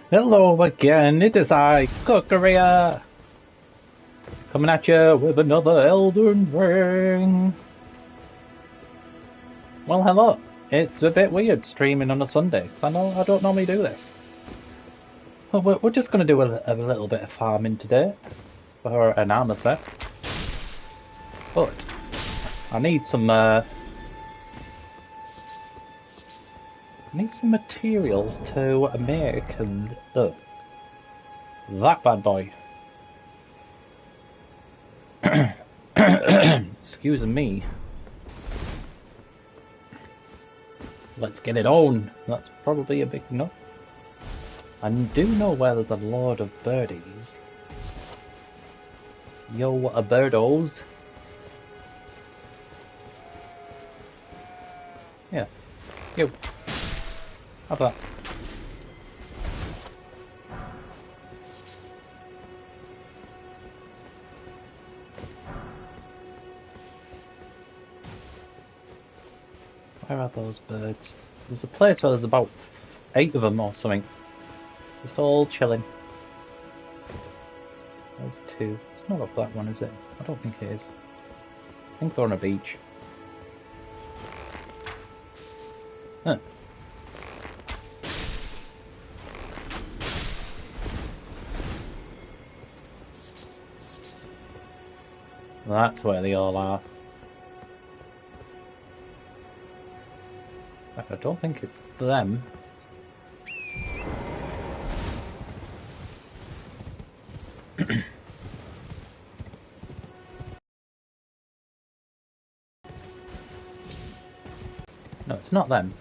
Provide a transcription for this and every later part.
Hello again, it is I, Cookeria, coming at you with another Elden Ring. Well, hello. It's a bit weird streaming on a Sunday. I don't normally do this. Well, we're just going to do a little bit of farming today for an armor set, but I need some materials to make that bad boy. Excuse me. Let's get it on. That's probably a big no. I do know where there's a lot of birdies. Yo, what a birdos. Yeah. Yo. Have that. Where are those birds? There's a place where there's about 8 of them or something. Just all chilling. There's 2. It's not up that one, is it? I don't think it is. I think they're on a beach. Huh. That's where they all are. I don't think it's them. No, it's not them.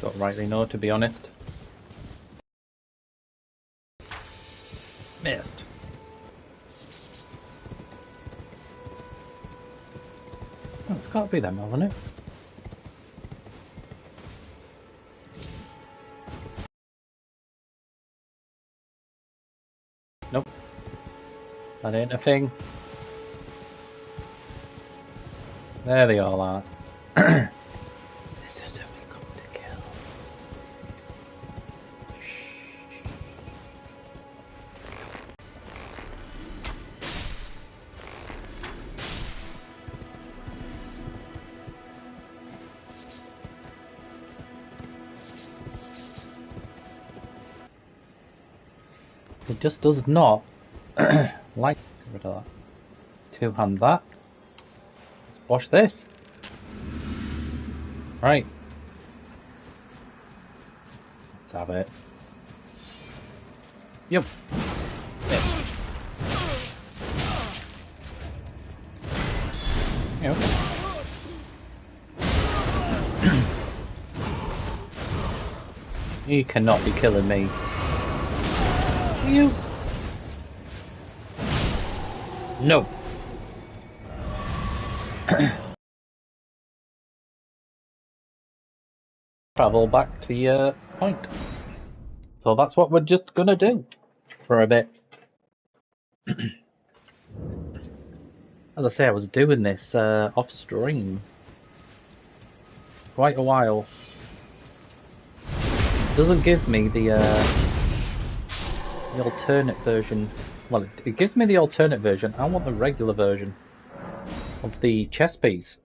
Don't rightly know, to be honest. Missed. Oh, it's got to be them, hasn't it? Nope. That ain't a thing. There they all are. This is who we come to kill. It just does not like get rid of that. Two-hand that. Let's wash this. Right. Let's have it. Yep. Yep. You cannot be killing me. You. No. Travel back to your point. So that's what we're just gonna do for a bit. As I say, I was doing this off stream quite a while. It doesn't give me the alternate version. Well, it gives me the alternate version. I want the regular version of the chess piece.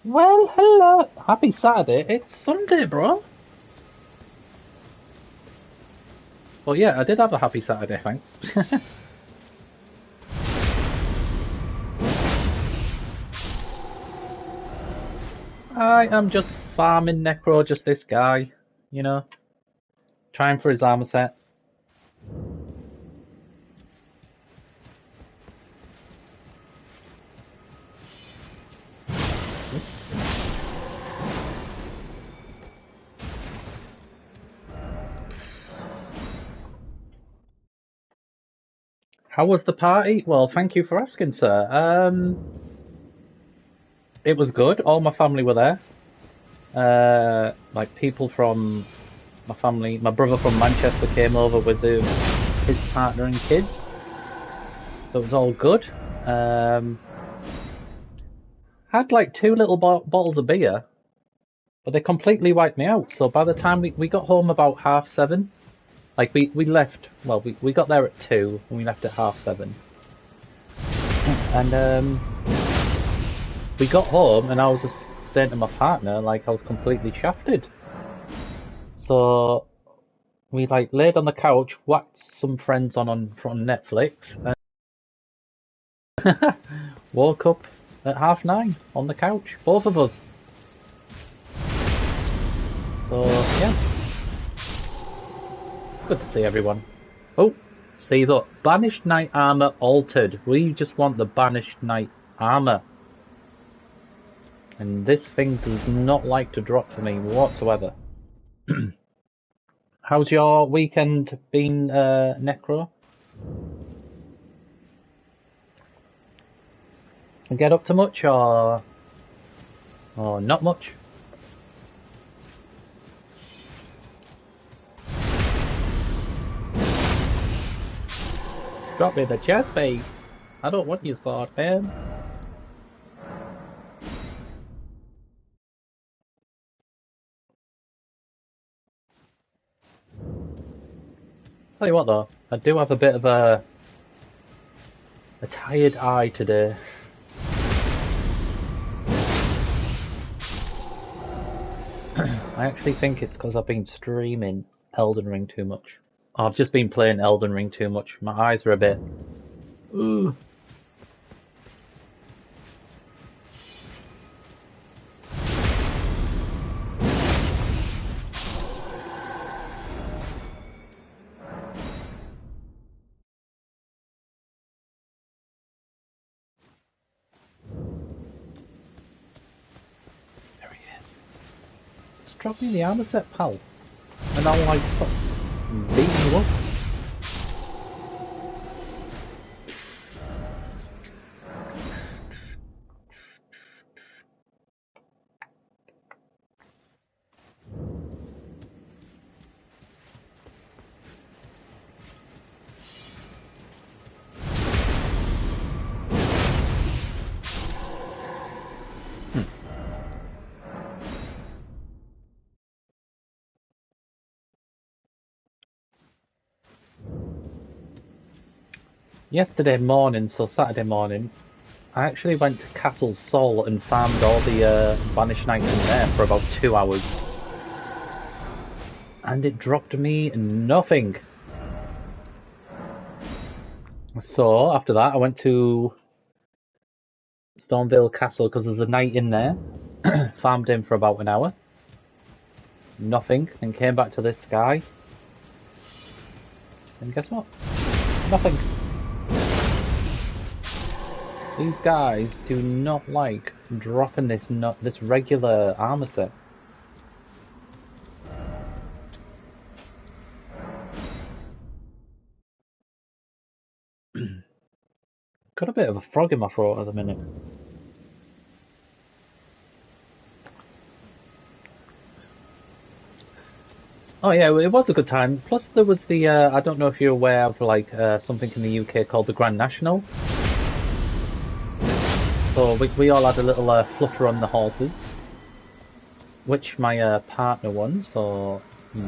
Well, hello. Happy Saturday. It's Sunday, bro. Well, yeah, I did have a happy Saturday, thanks. I am just farming Necro, just this guy, you know, trying for his armor set. How was the party? Well, thank you for asking, sir. It was good. All my family were there. Like people from my family. My brother from Manchester came over with his partner and kids. So it was all good. Had had like two little bottles of beer, but they completely wiped me out. So by the time we got home about 7:30, like we left, well, we got there at 2 and we left at 7:30. And we got home and I was just saying to my partner, like I was completely shafted. So we like laid on the couch, whacked some friends on Netflix, and woke up at 9:30 on the couch, both of us. So yeah, good to see everyone. Oh, see the Banished Knight armor altered. We just want the Banished Knight armor. And this thing does not like to drop for me whatsoever. How's your weekend been, Necro? Get up to much or not much? Drop me the chest face. I don't want you, sword man. Tell you what though, I do have a bit of a tired eye today. I actually think it's because I've been streaming Elden Ring too much. I've just been playing Elden Ring too much. My eyes are a bit... Ooh. There he is. Just drop me the armor set, pal. And I'll like stop beating you up. Yesterday morning, so Saturday morning, I actually went to Castle Sol and farmed all the Banished Knights in there for about 2 hours. And it dropped me nothing. So, after that, I went to Stormvale Castle because there's a knight in there. Farmed him for about an hour. Nothing. Then came back to this guy. And guess what? Nothing. These guys do not like dropping this regular armor set. Got a bit of a frog in my throat at the minute. Oh yeah, it was a good time. Plus there was the, I don't know if you're aware of like something in the UK called the Grand National. So we all had a little flutter on the horses, which my partner won, so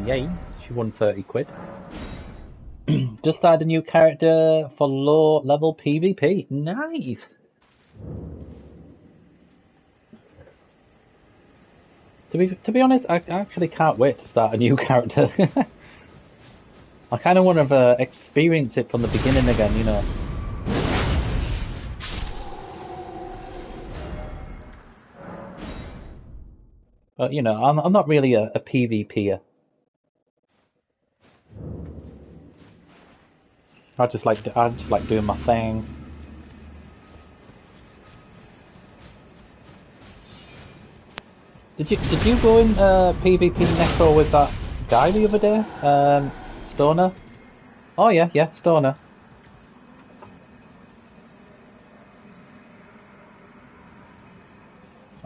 yay, she won 30 quid. Just added a new character for low level PvP. Nice! To be honest, I actually can't wait to start a new character. I kind of want to experience it from the beginning again, you know. But you know, I'm not really a PvPer. I just like doing my thing. Did you go in PvP Necro with that guy the other day? Stoner? Oh yeah, Stoner.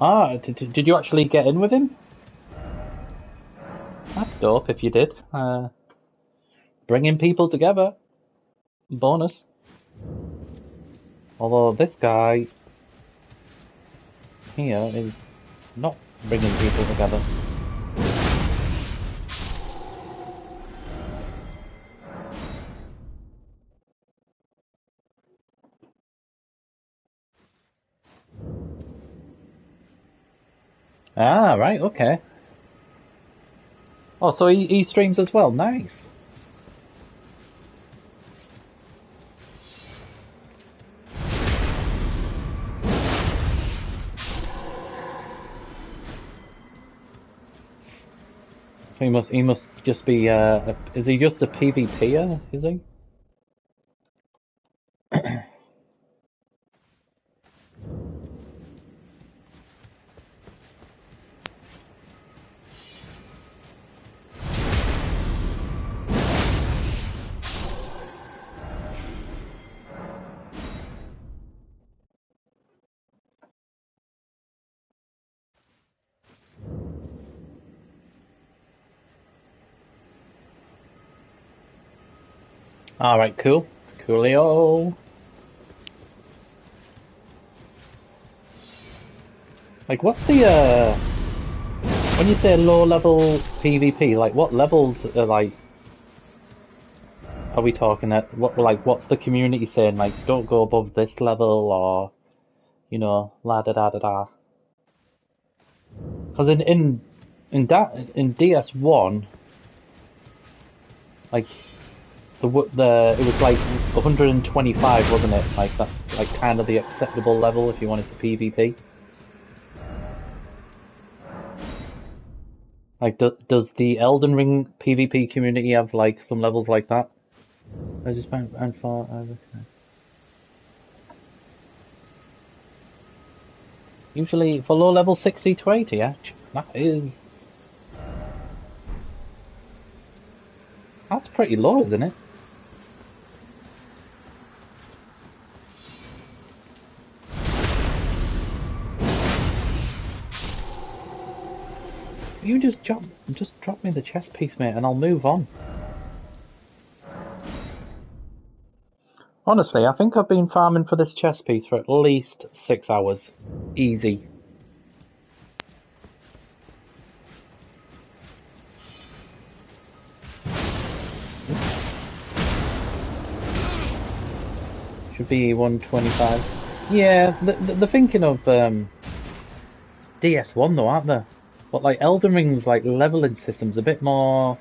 Ah, did you actually get in with him? That's dope if you did. Bringing people together. Bonus. Although this guy... here is not bringing people together. Ah, right, okay. Oh, so he streams as well. Nice. So he must just be is he just a PvPer, is he? Alright, cool. Coolio. Like, what's the, when you say low level PvP, like, what levels are, like, are we talking at? What, like, what's the community saying? Like, don't go above this level, or, you know, la da da da da. Because in DS1, like, the it was like 125, wasn't it? Like, that's, like, kind of the acceptable level if you wanted to PvP. Like, does the Elden Ring PvP community have, like, some levels like that? I just found and for usually for low level 60 to 80, yeah, that's pretty low, isn't it? You just drop me the chest piece, mate, and I'll move on. Honestly, I think I've been farming for this chest piece for at least 6 hours. Easy. Should be 125. Yeah, they're thinking of DS1 though, aren't they? But like Elden Ring's like leveling system's a bit more.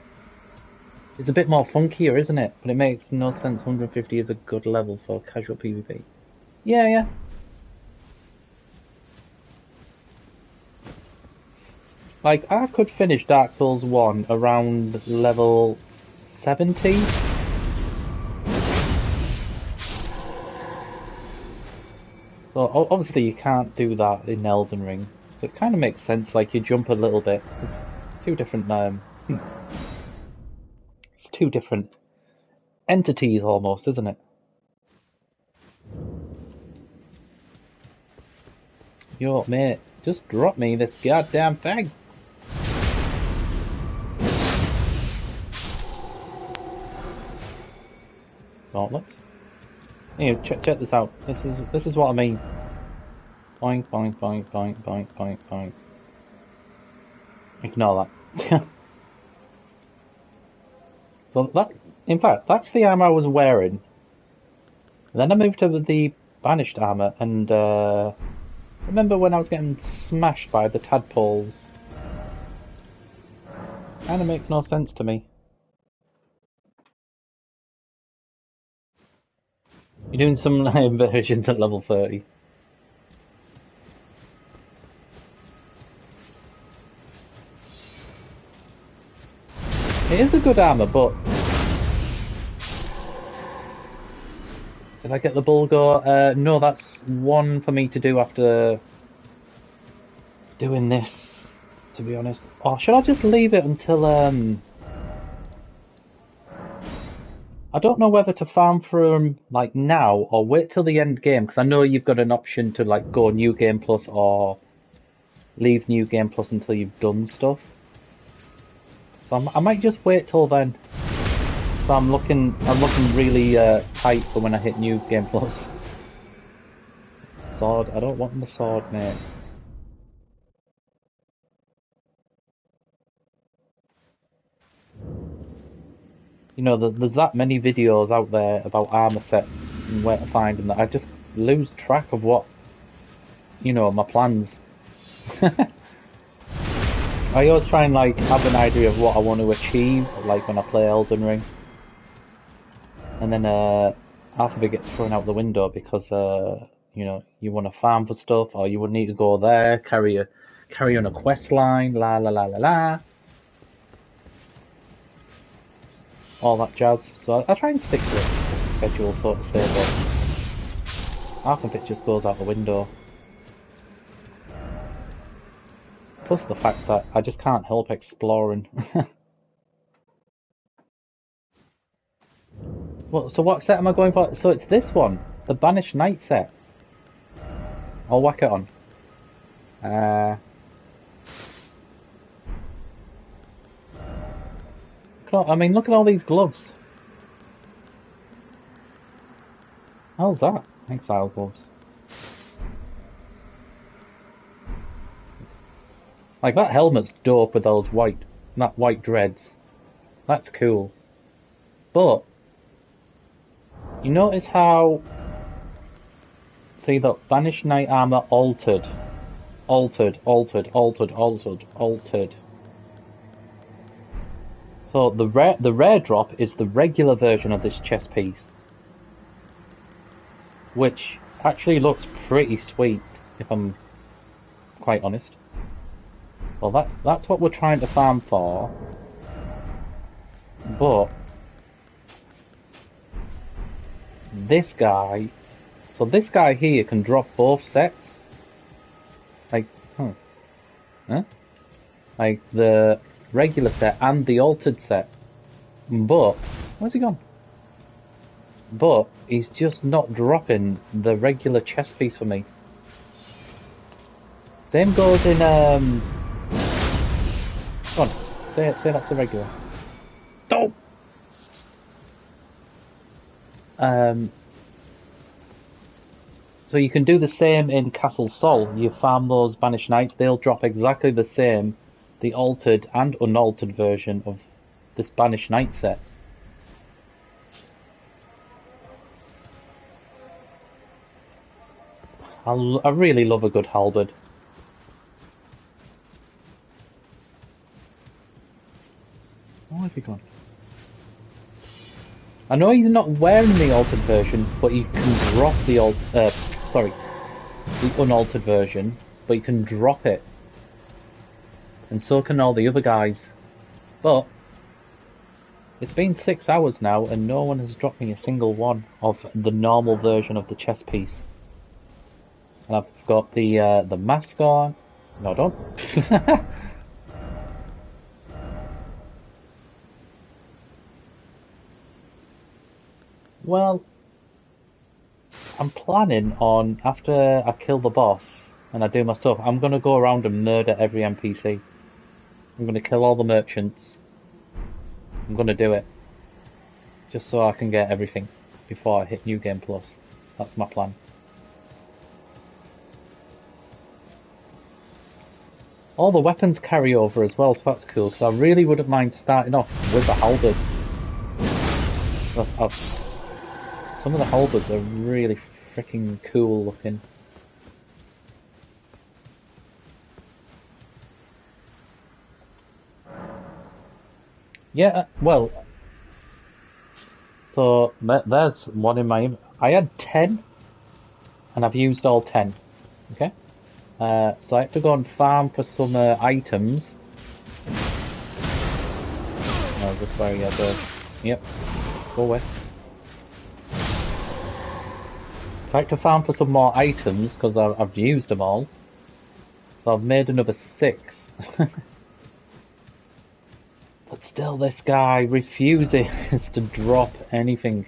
It's a bit more funkier, isn't it? But it makes no sense. 150 is a good level for casual PvP. Yeah, yeah. Like, I could finish Dark Souls 1 around level 70. So, obviously you can't do that in Elden Ring. So it kind of makes sense, like, you jump a little bit. It's two different, it's two different entities almost, isn't it? Yo, mate, just drop me this goddamn thing. Gauntlets. Here, check this out. This is what I mean. Boing, boing, boing, boing, boing, boing, boing. Ignore that. So that, in fact, that's the armor I was wearing. Then I moved to the banished armor, and remember when I was getting smashed by the tadpoles? Kinda makes no sense to me. You're doing some versions at level 30. It is a good armor, but did I get the Bulgur? No, that's one for me to do after doing this, to be honest. Or should I just leave it until, I don't know whether to farm for them, like, now, or wait till the end game, because I know you've got an option to, like, go New Game Plus or leave New Game Plus until you've done stuff. So I might just wait till then. So I'm looking really tight for when I hit New Game Plus. Sword, I don't want the sword, mate. You know, there's that many videos out there about armor sets and where to find them that I just lose track of what, my plans. I always try and like have an idea of what I want to achieve, like when I play Elden Ring, and then half of it gets thrown out the window because you want to farm for stuff, or you would need to go there, carry on a quest line, la la la la la, all that jazz. So I try and stick to it, schedule, so to say, but half of it just goes out the window. Plus the fact that I just can't help exploring. Well, so what set am I going for? So it's this one, the Banished Knight set. I'll whack it on. I mean, look at all these gloves. How's that? Exile gloves. Like, that helmet's dope with that white dreads. That's cool. But, you notice how, see the Banished Knight armor altered. Altered. So the rare drop is the regular version of this chest piece, which actually looks pretty sweet, if I'm quite honest. Well, that's what we're trying to farm for, but this guy here can drop both sets, like, huh? Like the regular set and the altered set. But where's he gone? But he's just not dropping the regular chest piece for me. Same goes in Come on, say that's the regular. Oh! So you can do the same in Castle Sol. You farm those Banished Knights, they'll drop exactly the same, the altered and unaltered version of this Banished Knight set. I really love a good halberd. Where's he gone? I know he's not wearing the altered version, but you can drop the the unaltered version, but you can drop it. And so can all the other guys. But it's been 6 hours now and no one has dropped me a single one of the normal version of the chest piece. And I've got the mask on. No, don't. Well, I'm planning on, after I kill the boss and I do my stuff, I'm going to go around and murder every NPC. I'm going to kill all the merchants. I'm going to do it. Just so I can get everything before I hit New Game Plus. That's my plan. All the weapons carry over as well, so that's cool, because I really wouldn't mind starting off with the halberd. Some of the halberds are really freaking cool looking. Yeah, well, so there's one in my... I had 10, and I've used all 10, okay? So I have to go and farm for some items. Oh, this way, yeah, yep, go away. So I have to farm for some more items, because I've used them all. So I've made another 6. But still, this guy refuses to drop anything.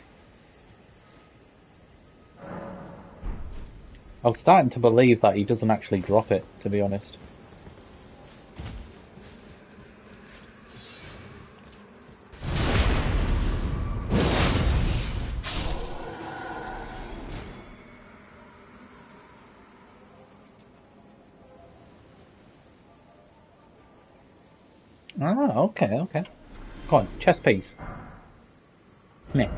I was starting to believe that he doesn't actually drop it, to be honest. Ah, okay. Go on, chest piece. Meh.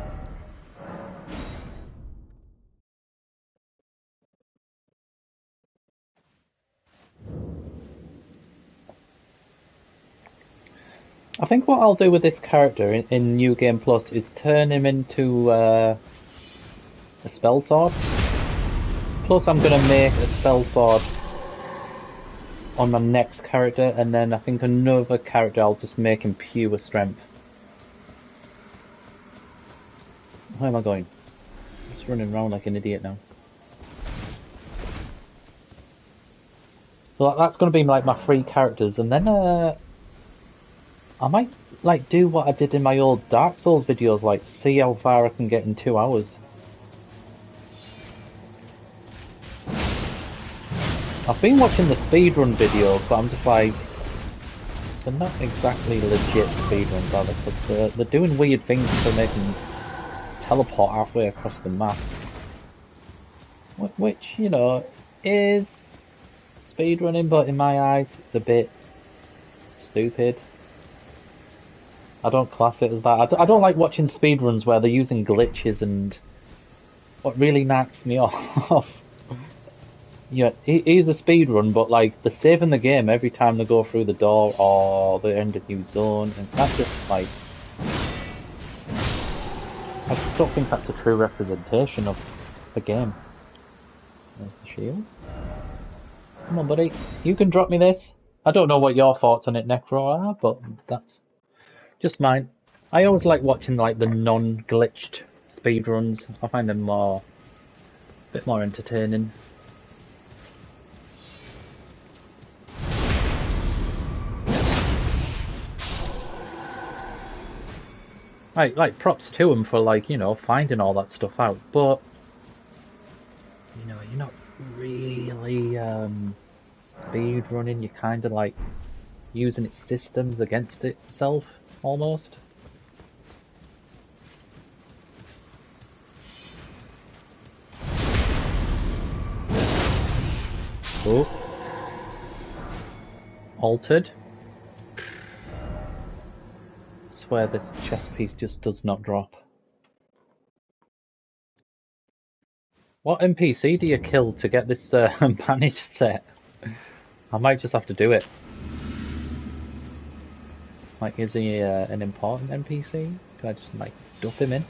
I think what I'll do with this character in New Game Plus is turn him into a spell sword. Plus, I'm gonna make a spell sword on my next character, and then I think another character I'll just make him pure strength. Where am I going? I'm just running around like an idiot now. So that's gonna be like my three characters, and then I might like do what I did in my old Dark Souls videos, like see how far I can get in 2 hours. I've been watching the speedrun videos, but I'm just like, they're not exactly legit speedruns, are they? Because they're doing weird things to make them teleport halfway across the map. Which, you know, is speedrunning, but in my eyes, it's a bit stupid. I don't class it as that. I don't like watching speedruns where they're using glitches, and what really knocks me off. Yeah, it is a speed run, but like they're saving the game every time they go through the door or they end a new zone, and that's just like, I just don't think that's a true representation of the game. There's the shield. Come on, buddy, you can drop me this. I don't know what your thoughts on it, Necro, are, but that's just mine. I always like watching like the non-glitched speed runs. I find them a bit more entertaining. Like props to him for like, you know, finding all that stuff out, but you know, you're not really speed running. You're kind of like using its systems against itself, almost. Oh, altered. I swear this chess piece just does not drop. What NPC do you kill to get this banished set? I might just have to do it. Like, is he an important NPC? Can I just like dump him in?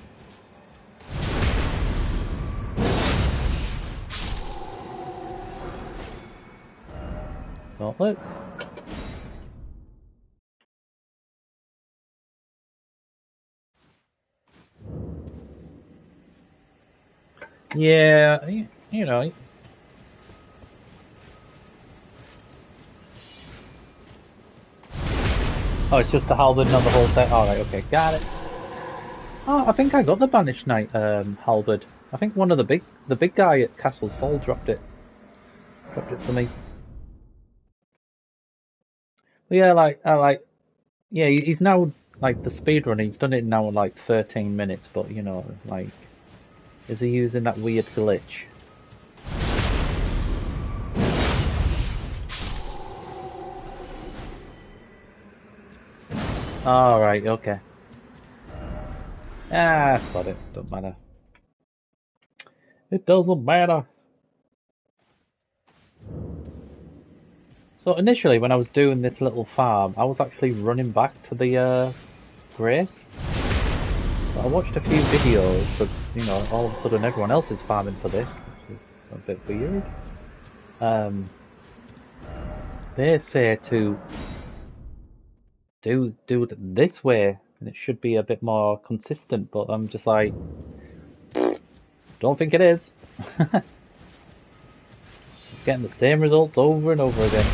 Gauntlets. Yeah, you know. Oh, it's just the halberd, not the whole set. Alright, okay, got it. Oh, I think I got the Banished Knight halberd. I think one of the big guy at Castle Sol dropped it. Dropped it for me. But yeah, yeah, he's now like the speedrun. He's done it now in like 13 minutes. But you know, like, is he using that weird glitch? All right, okay. Ah, got it. Don't matter. It doesn't matter. So initially, when I was doing this little farm, I was actually running back to the grace. But I watched a few videos because, you know, all of a sudden everyone else is farming for this, which is a bit weird. They say to do it this way, and it should be a bit more consistent. But I'm just like, don't think it is. Getting the same results over and over again.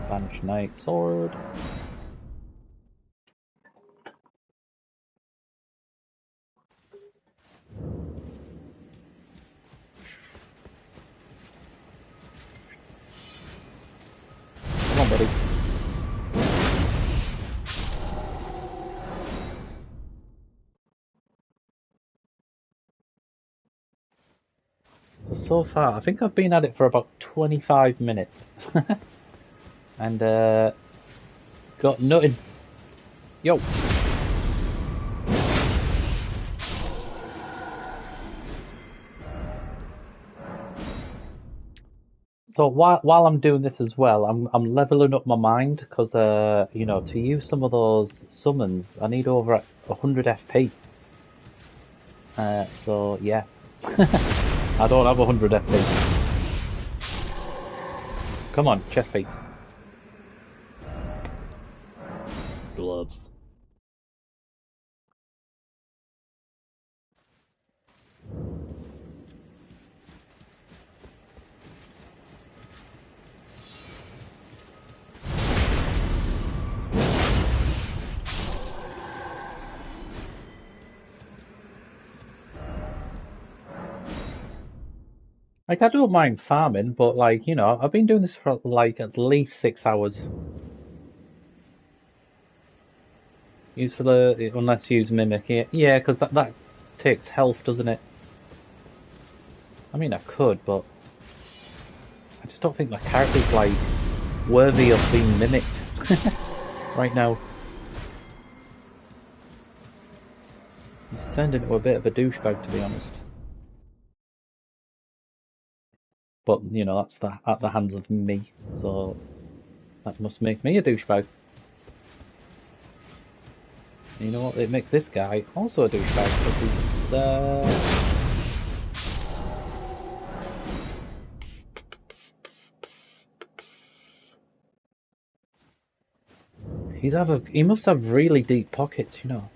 Banished Knight Sword. Come on, buddy. So far, I think I've been at it for about 25 minutes. and got nothing. Yo. So while I'm doing this as well, I'm leveling up my mind because you know, to use some of those summons, I need over 100 FP. So yeah, I don't have 100 FP. Come on, chest feet. Gloves. Like, I don't mind farming, but like, you know, I've been doing this for like at least 6 hours. Use the unless you use mimic, yeah, because that takes health, doesn't it? I mean, I could, but I just don't think my character's like worthy of being mimicked right now. He's turned into a bit of a douchebag, to be honest. But you know, that's at the hands of me, so that must make me a douchebag. And you know what? It makes this guy also a douchebag because he must have really deep pockets, you know.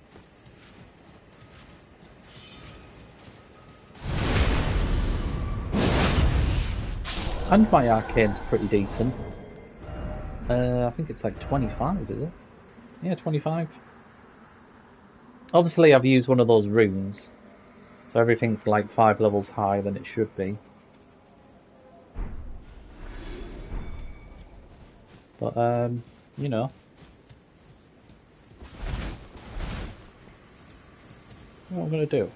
And my arcane's pretty decent. I think it's like 25, is it? Yeah, 25. Obviously, I've used one of those runes, so everything's like 5 levels higher than it should be. But, you know. What I'm going to do?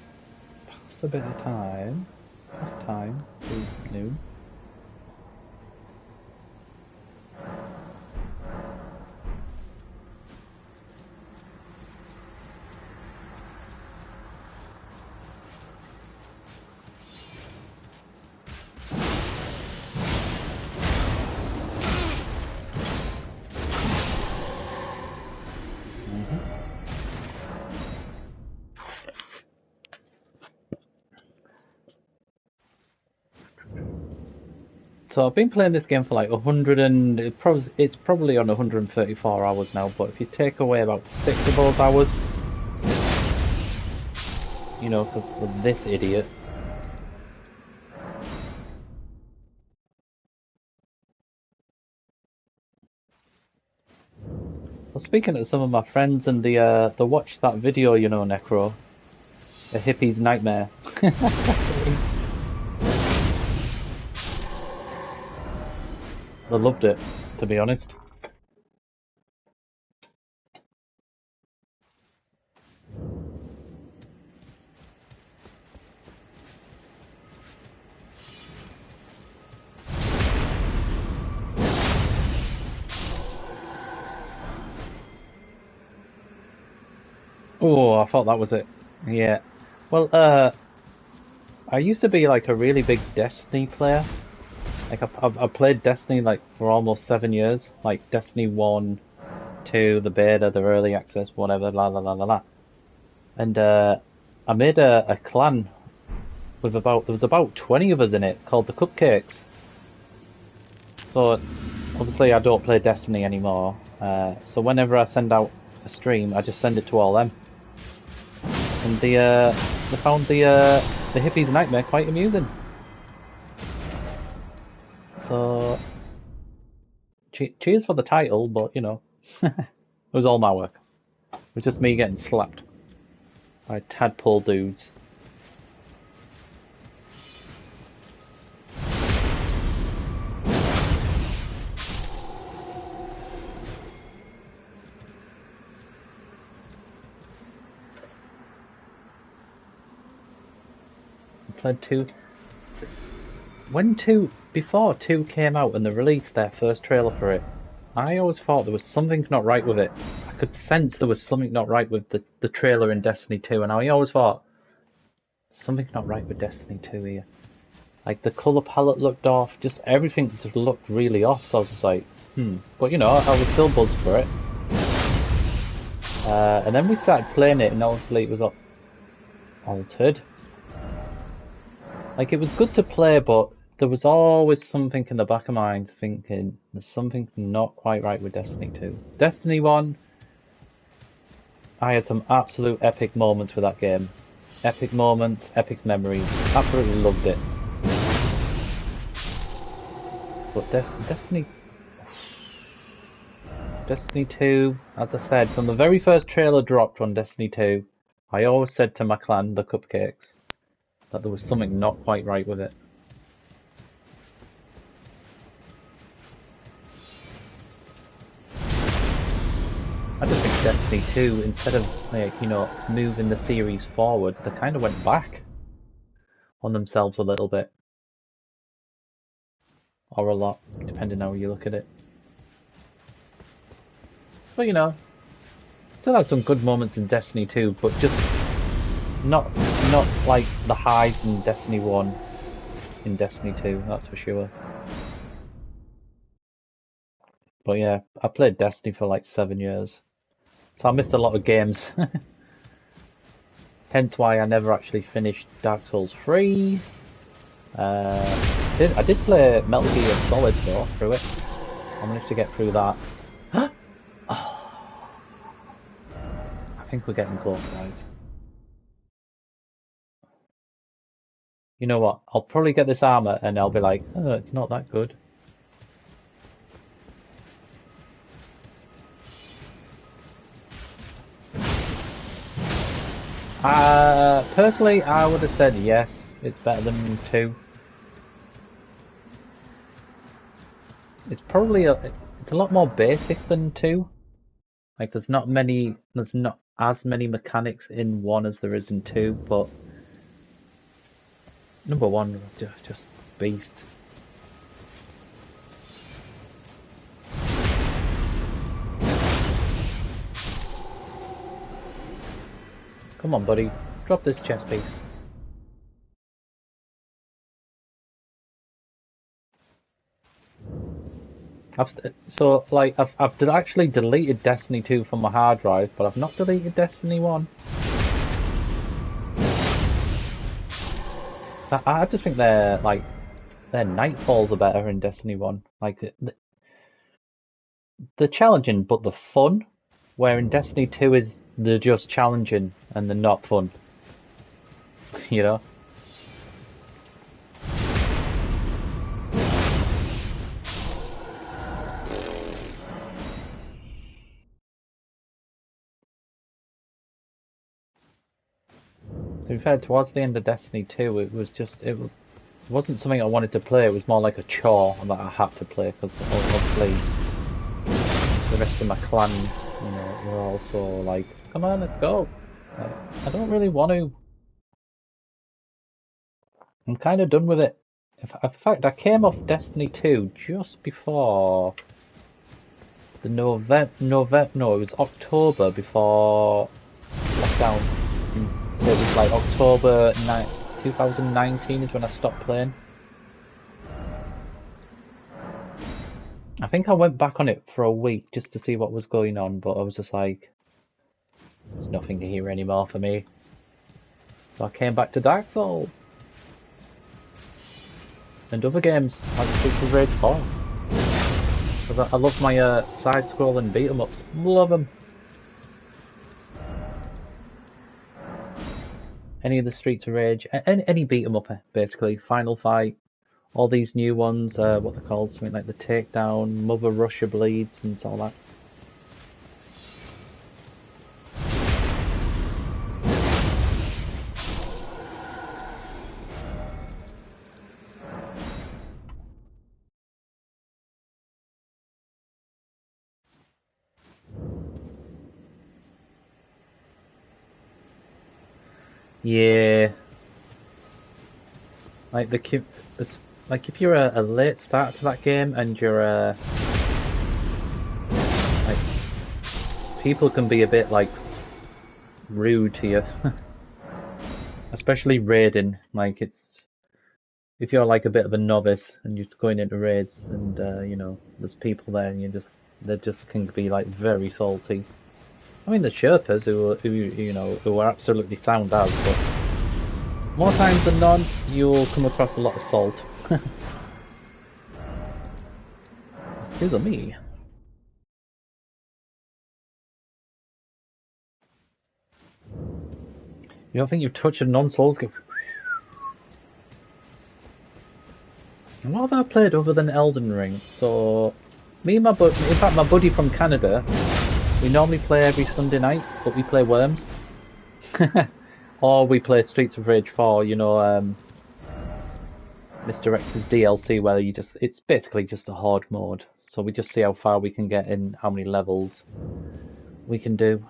Pass a bit of time. Pass time to noon. So I've been playing this game for like 100 and it's probably on 134 hours now, but if you take away about 6 of those hours, you know, because of this idiot. Well, speaking of some of my friends and the watched that video, you know, Necro, a hippie's nightmare. They loved it, to be honest. Oh, I thought that was it. Yeah. Well, I used to be like a really big Destiny player. Like I've played Destiny like for almost 7 years. Like Destiny 1, 2, the beta, the early access, whatever, la la la la la. And I made a clan with there was about 20 of us in it called the Cupcakes. So obviously I don't play Destiny anymore. So whenever I send out a stream, I just send it to all them. And they found the hippies nightmare quite amusing. So cheers for the title, but you know, it was all my work. It was just me getting slapped by tadpole dudes. I played 2. Before 2 came out and they released their first trailer for it, I always thought there was something not right with it. I could sense there was something not right with the trailer in Destiny 2, and I always thought, something's not right with Destiny 2 here. Like, the colour palette looked off, just everything just looked really off, so I was just like, But you know, I was still buzzed for it. And then we started playing it, and obviously it was altered. Like, it was good to play, but there was always something in the back of my mind thinking, there's something not quite right with Destiny 2. Destiny 1, I had some absolute epic moments with that game. Epic moments, epic memories. Absolutely loved it. But Destiny 2, as I said, from the very first trailer dropped on Destiny 2, I always said to my clan, the Cupcakes, that there was something not quite right with it. I just think Destiny 2, instead of, like, you know, moving the series forward, they kind of went back on themselves a little bit. Or a lot, depending on how you look at it. But you know, still had some good moments in Destiny 2, but just not like the highs in Destiny 1 in Destiny 2, that's for sure. But yeah, I played Destiny for like 7 years, so I missed a lot of games. Hence why I never actually finished Dark Souls 3. I did play Metal Gear Solid though, through it. I managed to get through that. Oh, I think we're getting close, guys. You know what? I'll probably get this armor and I'll be like, oh, it's not that good. Personally, I would have said yes, it's better than 2. It's probably it's a lot more basic than 2. Like, there's not as many mechanics in 1 as there is in 2, but number 1 was just beast. Come on, buddy, drop this chest piece. I've actually deleted Destiny 2 from my hard drive, but I've not deleted Destiny 1. I just think their nightfalls are better in Destiny 1. Like, they're challenging, but the fun. Where in Destiny 2 is they're just challenging and they're not fun. You know? To be fair, towards the end of Destiny 2, it wasn't something I wanted to play. It was more like a chore that I had to play because obviously the rest of my clan, you know, were also like, "Come on, let's go." I don't really want to. I'm kind of done with it. In fact, I came off Destiny 2 just before the no, it was October before lockdown. So it was like October 2019 is when I stopped playing. I think I went back on it for a week just to see what was going on, but I was just like, there's nothing here anymore for me. So I came back to Dark Souls. And other games, like Streets of Rage 4. Because I love my side-scrolling beat-em-ups. Love them. Any of the Streets of Rage, any beat-em-up basically. Final Fight, all these new ones, what they're called, something like the Takedown, Mother Russia Bleeds, and all that. Yeah. Like if you're a late starter to that game and you're people can be a bit like rude to you, especially raiding. Like it's if you're like a bit of a novice and you're going into raids and you know there's people there and they just can be like very salty. I mean the Sherpas who you know who are absolutely sound as, but more times than not you'll come across a lot of salt. Excuse me. You don't think you've touched a non-Souls game? What have I played other than Elden Ring? So, me and my in fact my buddy from Canada, we normally play every Sunday night, but we play Worms. Or we play Streets of Rage 4, you know, Mr. X's DLC where it's basically just a horde mode. So we just see how far we can get in, how many levels we can do.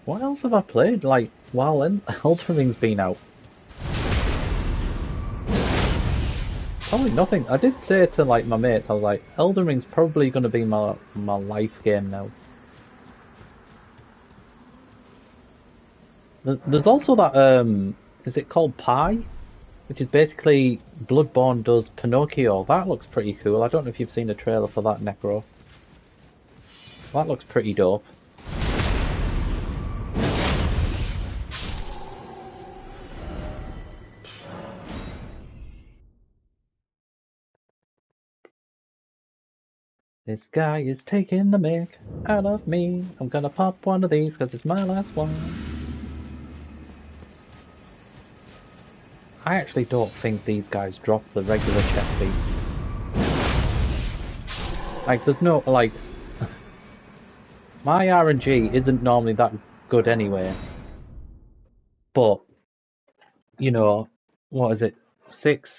What else have I played? Like, while Elden Ring's been out. Probably nothing. I did say to like my mates, I was like, Elden Ring's probably going to be my life game now. There's also that, is it called Pi? Which is basically Bloodborne does Pinocchio. That looks pretty cool. I don't know if you've seen a trailer for that, Necro. That looks pretty dope. This guy is taking the mick out of me. I'm gonna pop one of these because it's my last one. I actually don't think these guys drop the regular chest feed. Like, there's no, like... my RNG isn't normally that good anyway. But, you know, what is it? 6,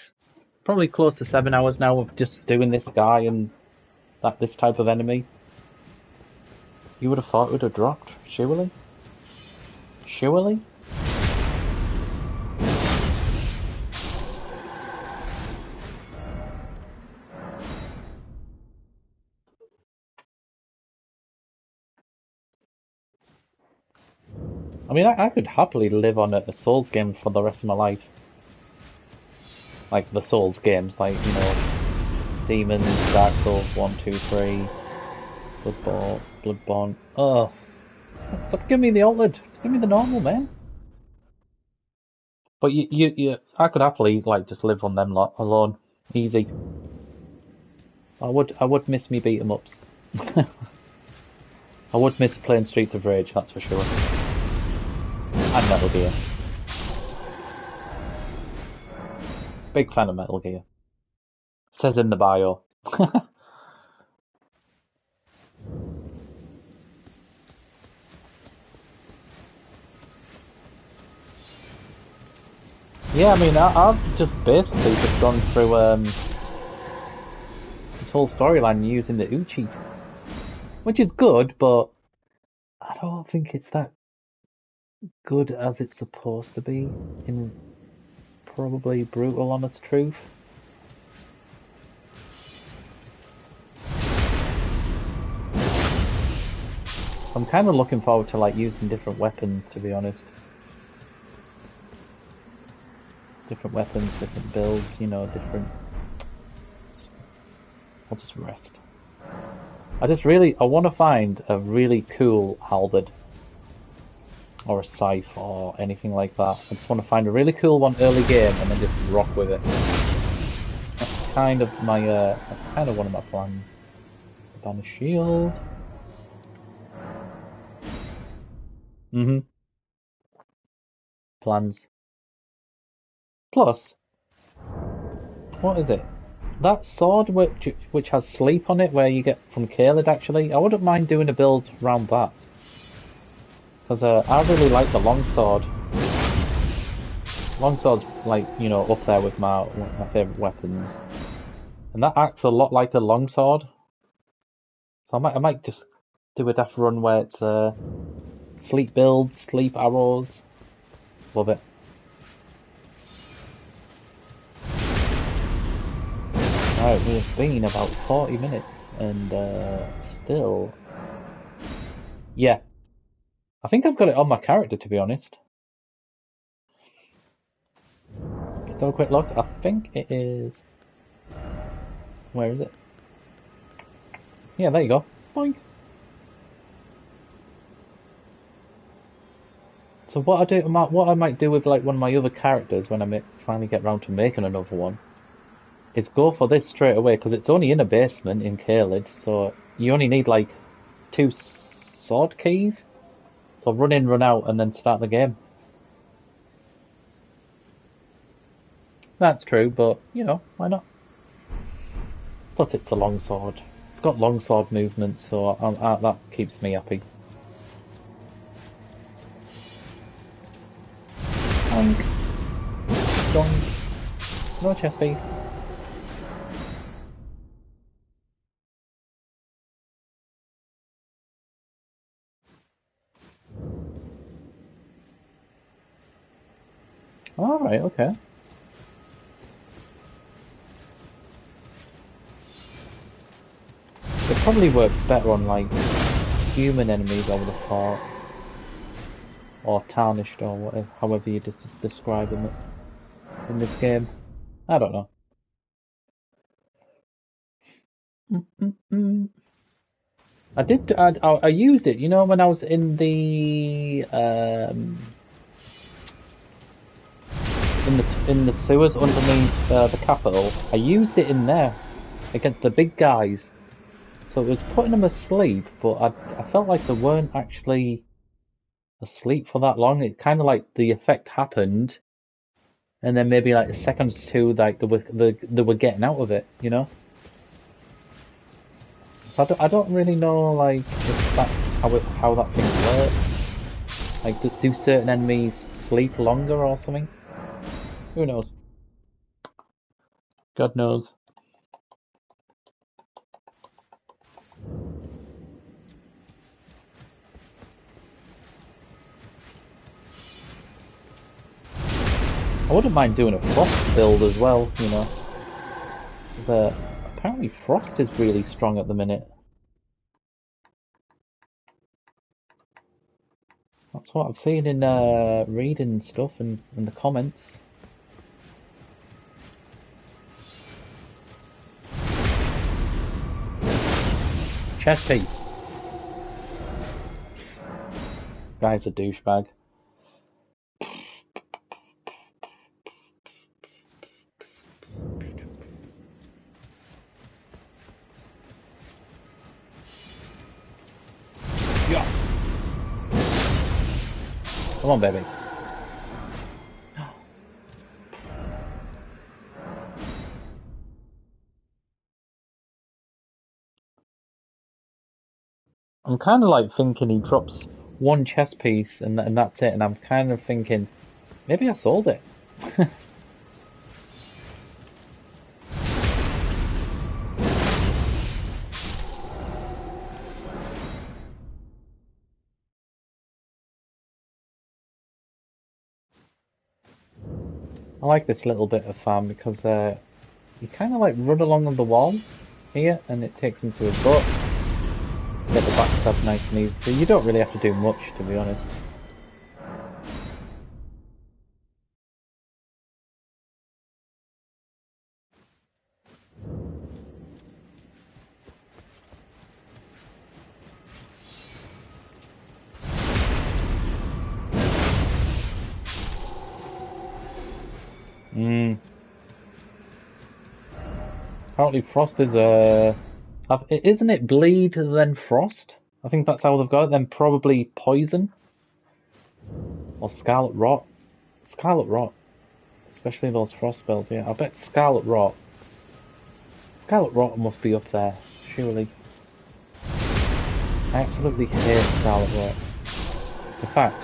probably close to 7 hours now of just doing this guy and this type of enemy. You would have thought it would have dropped, surely? Surely? I mean, I could happily live on a Souls game for the rest of my life. Like the Souls games, like, you know, Demons, Dark Souls 1, 2, 3, Bloodborne. Oh, stop giving me the altered. Give me the normal, man. But I could happily like just live on them alone, easy. I would miss me beat 'em ups. I would miss playing Streets of Rage, that's for sure. And Metal Gear. Big fan of Metal Gear. Says in the bio. Yeah, I mean, I've just basically just gone through this whole storyline using the Uchi. Which is good, but I don't think it's that good as it's supposed to be, in probably brutal honest truth. I'm kind of looking forward to like using different weapons, to be honest. Different weapons, different builds, you know, different... I'll just rest. I want to find a really cool halberd. Or a scythe or anything like that. I just want to find a really cool one early game and then just rock with it. That's kind of one of my plans. Banner shield. Plans. Plus, what is it? That sword which has sleep on it, where you get from Caled actually. I wouldn't mind doing a build around that. Because I really like the longsword. Longsword's like, you know, up there with one of my favourite weapons. And that acts a lot like a longsword. So I might just do a death run where it's sleep builds, sleep arrows. Love it. Right, we've been about 40 minutes and still Yeah, I think I've got it on my character, to be honest. Let's have a quick look. I think it is... Where is it? Yeah, there you go. Boink. So what I might do with like one of my other characters when finally get round to making another one is go for this straight away because it's only in a basement in Caelid, so you only need like two sword keys. So run in, run out, and then start the game. That's true, but you know why not? Plus, it's a longsword. It's got longsword movement, so that keeps me happy. Oink. Doink. No chest piece. Alright, okay. It probably works better on like human enemies, I would have thought. Or tarnished, or whatever, however you just describe them in this game. I don't know. Mm-mm-mm. I used it, you know, when I was in the sewers underneath the capital. I used it in there against the big guys. So it was putting them asleep, but I felt like they weren't actually asleep for that long. It kind of like the effect happened, and then maybe like a second or two, like they were getting out of it, you know. So I don't really know like if that's how that thing works. Like, do certain enemies sleep longer or something? Who knows? God knows. I wouldn't mind doing a frost build as well, you know. Apparently frost is really strong at the minute. That's what I've seen in reading stuff and in the comments. Chest piece. Guy's a douchebag. Yeah. Come on, baby. I'm kind of like thinking he drops one chest piece and that's it, and I'm kind of thinking maybe I sold it. I like this little bit of farm because you kind of like run along on the wall here, and it takes him to his boat. Get the backstab nice and easy, so you don't really have to do much, to be honest. Hmm. Apparently frost is isn't it bleed then frost? I think that's how they've got it. Then probably poison or scarlet rot. Scarlet rot, especially those frost spells. Yeah, I bet scarlet rot. Scarlet rot must be up there, surely. I absolutely hate scarlet rot. In fact,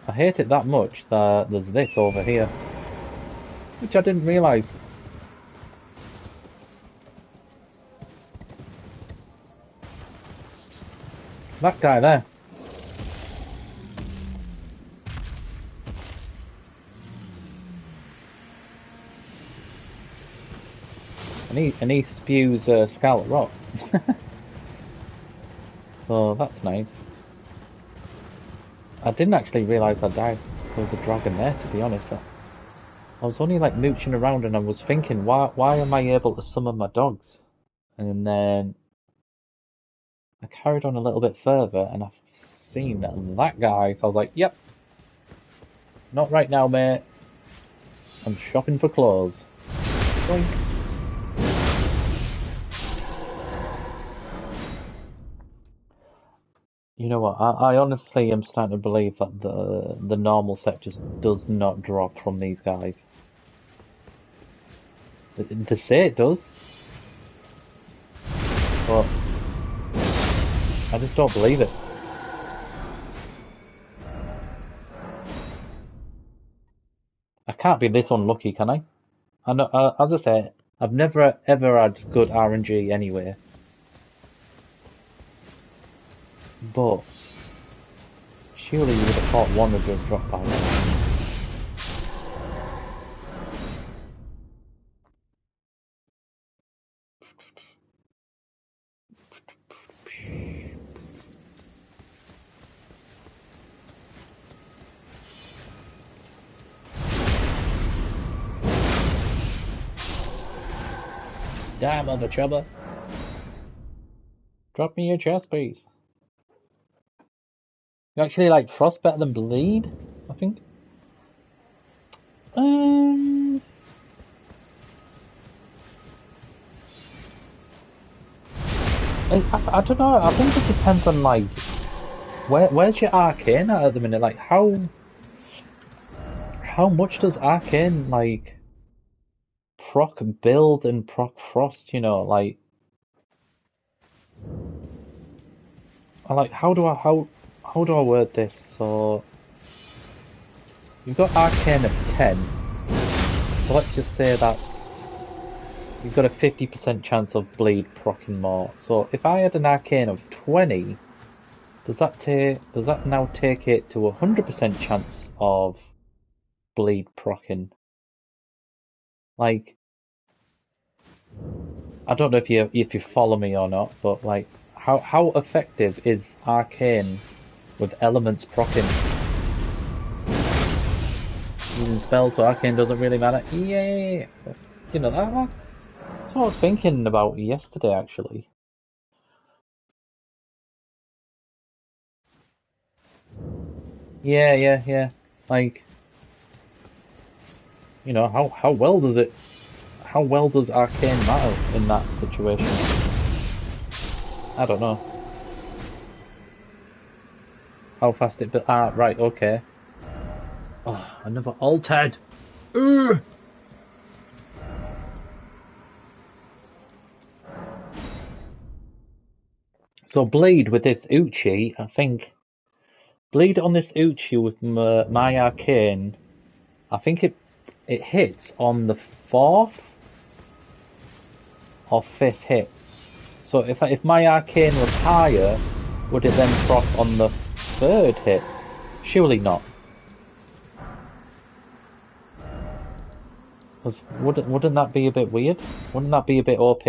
I hate it that much that there's this over here, which I didn't realise. That guy there. And he spews scarlet rot. So that's nice. I didn't actually realise I died. There was a dragon there, to be honest. I was only like mooching around and I was thinking, why am I able to summon my dogs? And then I carried on a little bit further and I've seen that guy, so I was like, yep, not right now, mate. I'm shopping for clothes. Boink. You know what? I honestly am starting to believe that the normal set just does not drop from these guys. They say it does, but I just don't believe it. I can't be this unlucky, can I? I know, as I say, I've never ever had good RNG anyway, but surely you would have thought one would have dropped by now. Damn, mother chubba. Drop me your chest, please. You actually like Frost better than Bleed, I think. Um, I don't know. I think it depends on like where's your arcane at the minute. Like how much does arcane like proc build and proc frost? You know, like I like how do I word this? So you've got arcane at 10. So let's just say that you've got a 50% chance of bleed proccing more. So if I had an arcane of 20, does that now take it to 100% chance of bleed proccing? Like, I don't know if you follow me or not, but like, how effective is arcane with elements proccing? Using spells, so arcane doesn't really matter. Yeah, you know that's what I was thinking about yesterday, actually. Yeah. Like, you know, how well does arcane matter in that situation? I don't know. How fast it, right, okay. Oh, I never altered. Ugh. So bleed with this Uchi, I think. Bleed on this Uchi with my arcane. I think it hits on the fourth or fifth hit. So if my arcane was higher, would it then proc on the third hit? Surely not. Because wouldn't that be a bit weird? Wouldn't that be a bit OP?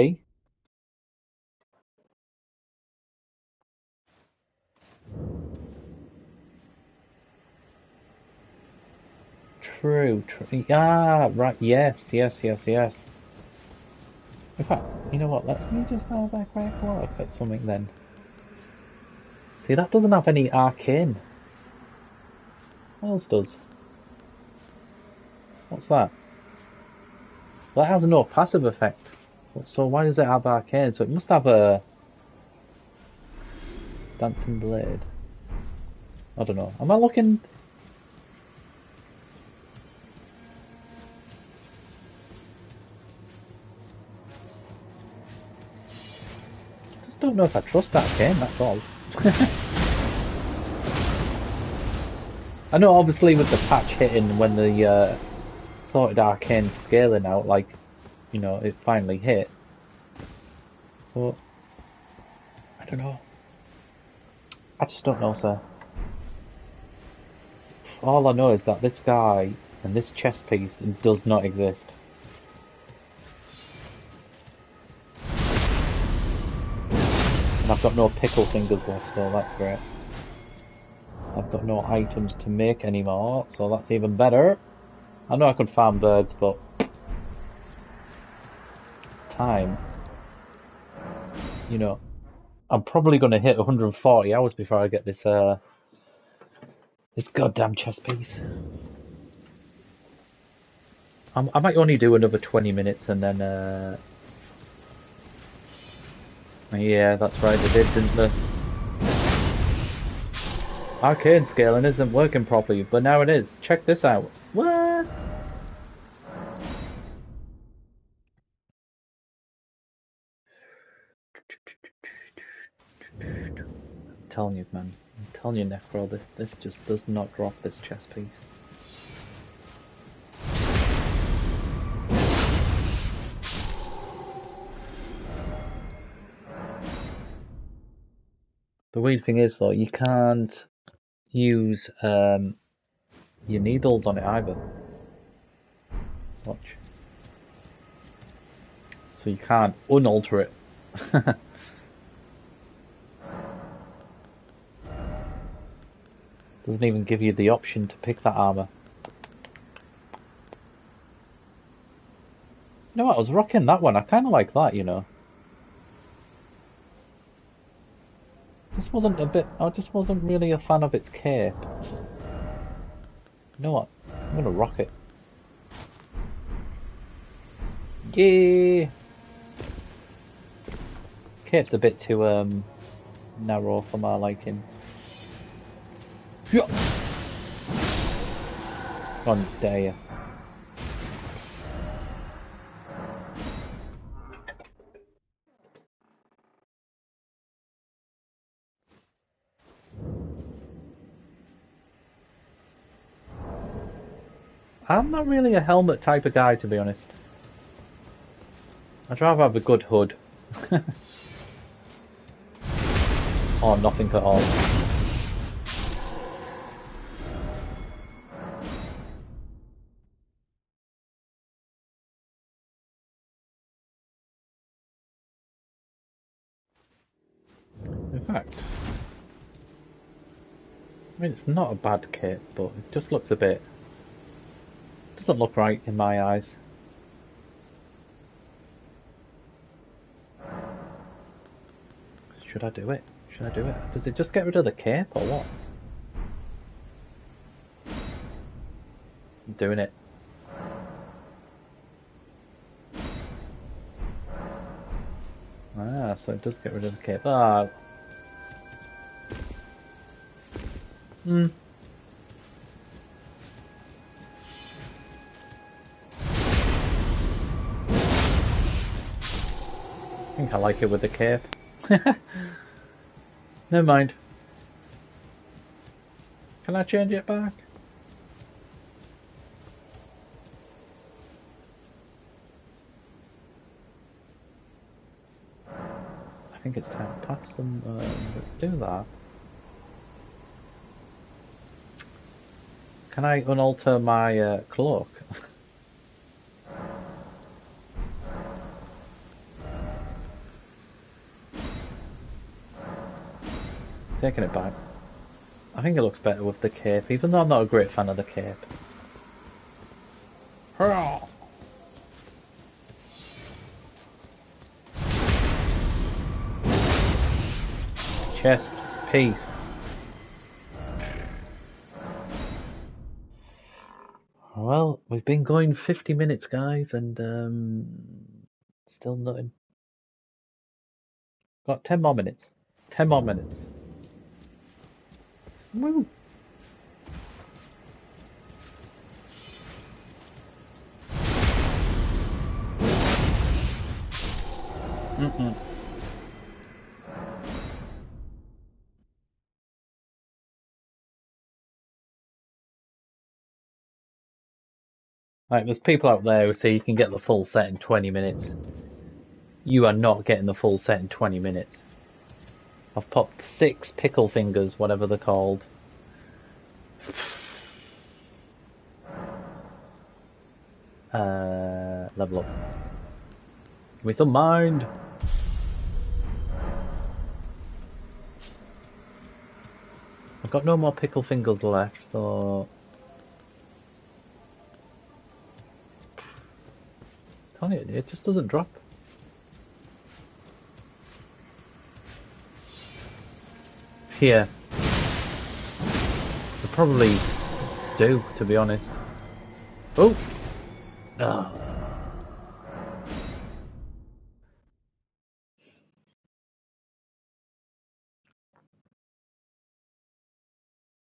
True. Ah, right. Yes. In fact, you know what? Let me just have a quick look at something then. See, that doesn't have any arcane. What else does? What's that? That has no passive effect. So why does it have arcane? So it must have a dancing blade. I don't know. Am I looking? Just don't know if I trust arcane. That's all. I know, obviously, with the patch hitting when the sorted arcane scaling out, like, you know, it finally hit. But I don't know. I just don't know, sir. All I know is that this guy and this chest piece does not exist. And I've got no pickle fingers left, so that's great. I've got no items to make anymore, so that's even better. I know I could farm birds, but time, you know, I'm probably going to hit 140 hours before I get this this goddamn chess piece. I might only do another 20 minutes and then yeah, that's right, they did, didn't they? Arcade scaling isn't working properly, but now it is. Check this out. What? I'm telling you, man. I'm telling you, Necro, this just does not drop this chess piece. The weird thing is, though, you can't use your needles on it either. Watch. So you can't unalter it. Doesn't even give you the option to pick that armor. You know what, I was rocking that one. I kind of like that, you know. I just wasn't really a fan of its cape. You know what? I'm gonna rock it. Yeah. Cape's a bit too narrow for my liking. Yeah. On dare you. I'm not really a helmet type of guy, to be honest. I'd rather have a good hood. Or nothing at all. In fact, I mean, it's not a bad kit, but it just looks a bit... doesn't look right in my eyes. Should I do it? Should I do it? Does it just get rid of the cape, or what? I'm doing it. Ah, so it does get rid of the cape. Ah. Hmm. I think I like it with the cape. Never mind. Can I change it back? I think it's time to pass some. Let's do that. Can I unalter my cloak? Taking it back. I think it looks better with the cape, even though I'm not a great fan of the cape. Hurrah! Chest piece. Well, we've been going 50 minutes, guys, and still nothing. Got 10 more minutes. 10 more minutes. Woo! Mm-mm. Right, there's people out there who say you can get the full set in 20 minutes. You are not getting the full set in 20 minutes. I've popped 6 pickle fingers, whatever they're called. Level up. Give me some mind. I've got no more pickle fingers left, so... Can't it just doesn't drop. Yeah. They probably do, to be honest. Oh! Oh.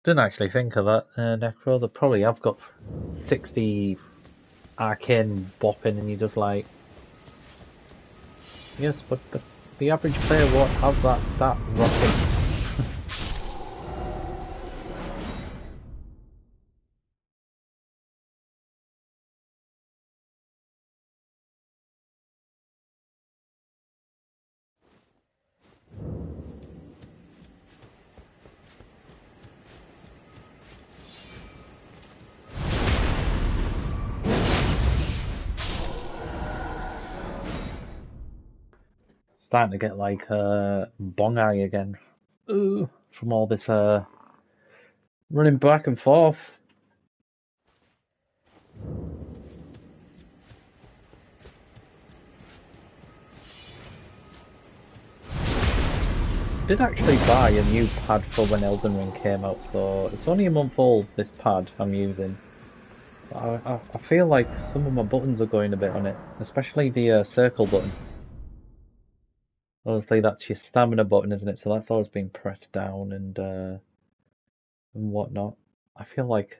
Didn't actually think of that, Necro. They probably have got 60 arcane bopping and you're just like... Yes, but the average player won't have that stat rocking. Starting to get like bong eye again. Ooh, from all this running back and forth. I did actually buy a new pad for when Elden Ring came out, so it's only a month old, this pad I'm using. I feel like some of my buttons are going a bit on it, especially the circle button. Obviously that's your stamina button, isn't it? So that's always being pressed down and whatnot. I feel like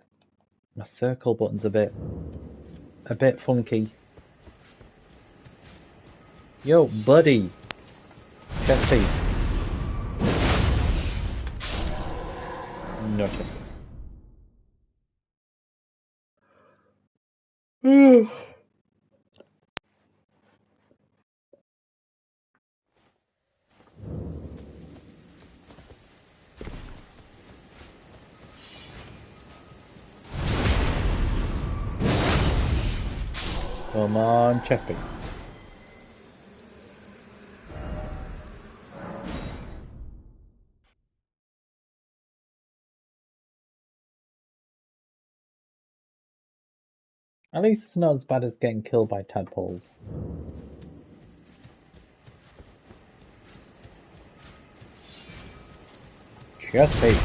my circle button's a bit funky. Yo, buddy! Chest piece. No chest piece. Come on, chest piece. At least it's not as bad as getting killed by tadpoles. Chest piece.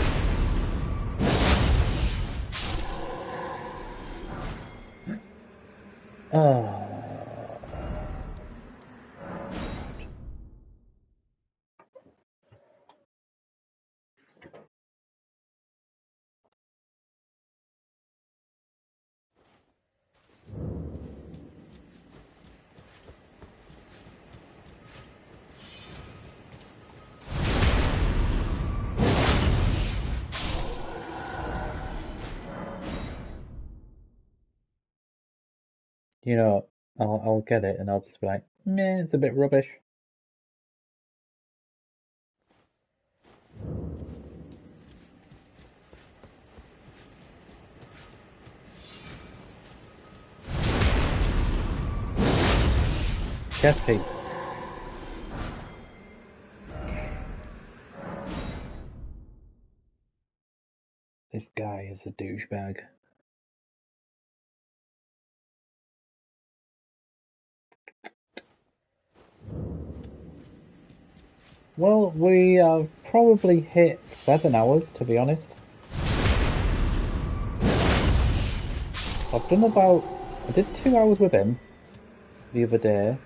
Oh. You know, I'll get it and I'll just be like, meh, it's a bit rubbish. Chest piece. This guy is a douchebag. Well, we have probably hit 7 hours, to be honest. I did 2 hours with him the other day.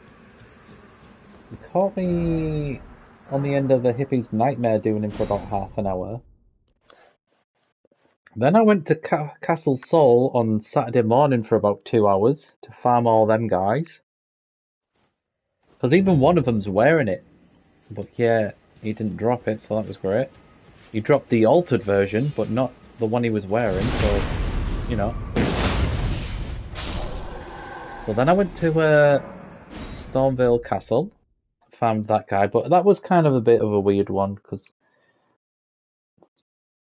He caught me on the end of the hippie's nightmare doing him for about half an hour. Then I went to Castle Sol on Saturday morning for about 2 hours to farm all them guys. Because even one of them's wearing it. But yeah, he didn't drop it, so that was great. He dropped the altered version, but not the one he was wearing, so, you know. So then I went to Stormvale Castle, found that guy, but that was kind of a bit of a weird one, because,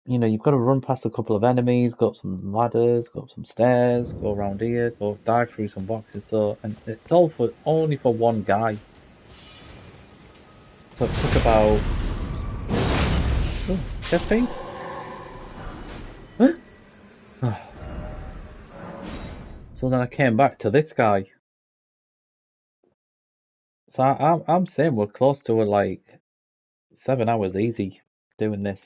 you know, you've got to run past a couple of enemies, go up some ladders, go up some stairs, go around here, go dive through some boxes, so, and it's all only for one guy. So it took about... Oh, chest piece? So then I came back to this guy. So I'm saying we're close to like 7 hours easy doing this.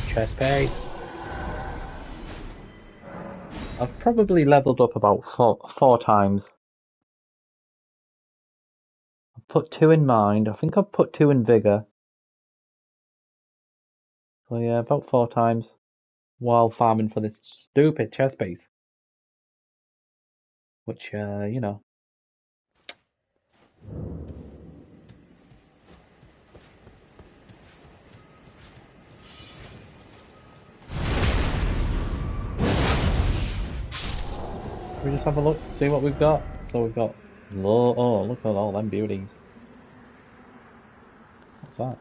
Chest pace. I've probably leveled up about four times. I've put 2 in mind. I think I've put 2 in vigor. So yeah, about 4 times while farming for this stupid chest piece. Which, you know. We just have a look, see what we've got. So we've got oh, look at all them beauties. What's that?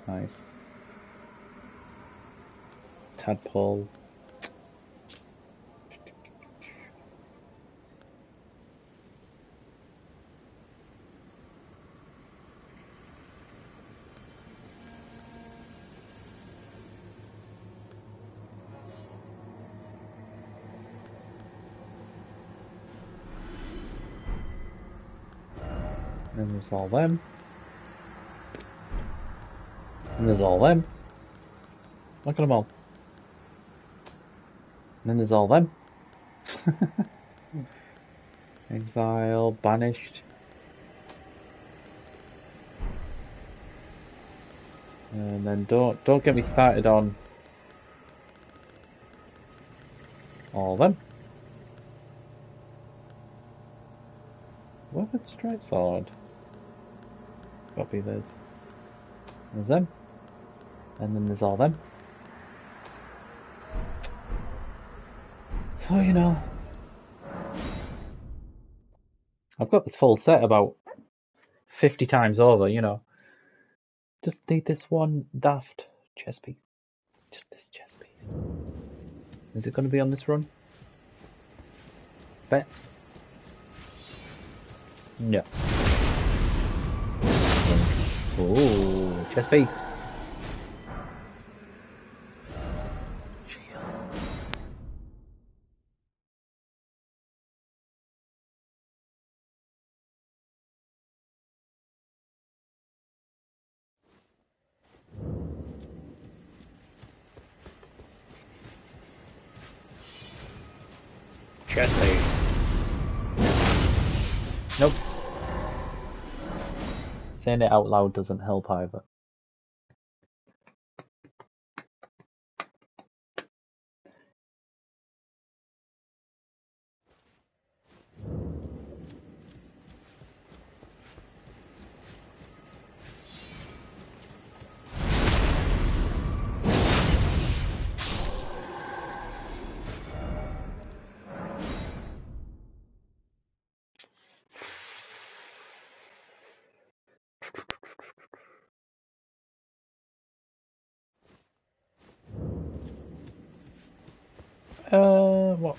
Nice. Tadpole. And there's all them. And there's all them. Look at them all. And then there's all them. Exile, banished. And then don't get me started on all them. Weapon straight sword. Copy those. There's them. And then there's all them. So you know, I've got this full set about 50 times over, you know. Just need this one daft chest piece. Just this chest piece. Is it going to be on this run? Bet. No. Oh, chest piece. Chest piece. Nope. Saying it out loud doesn't help either.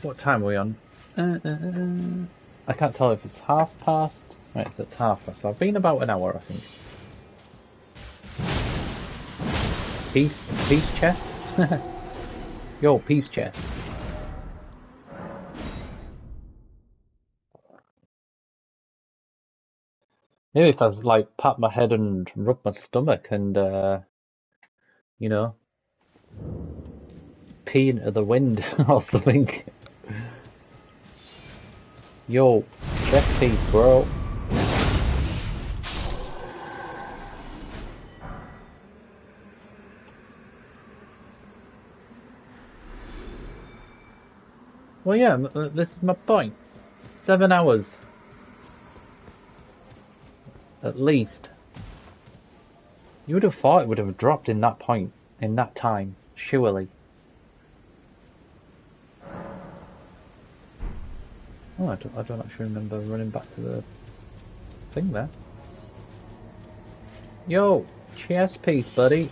What time are we on? I can't tell if it's half past. Right, so it's half past. So I've been about an hour, I think. Peace chest? Yo, peace chest. Maybe if I like pat my head and rub my stomach and you know, pee into the wind or something. Yo, chest piece, bro. Well, yeah, this is my point. 7 hours. At least. You would have thought it would have dropped in that point, in that time, surely. Oh, I don't actually remember running back to the thing there. Yo, chest piece, buddy.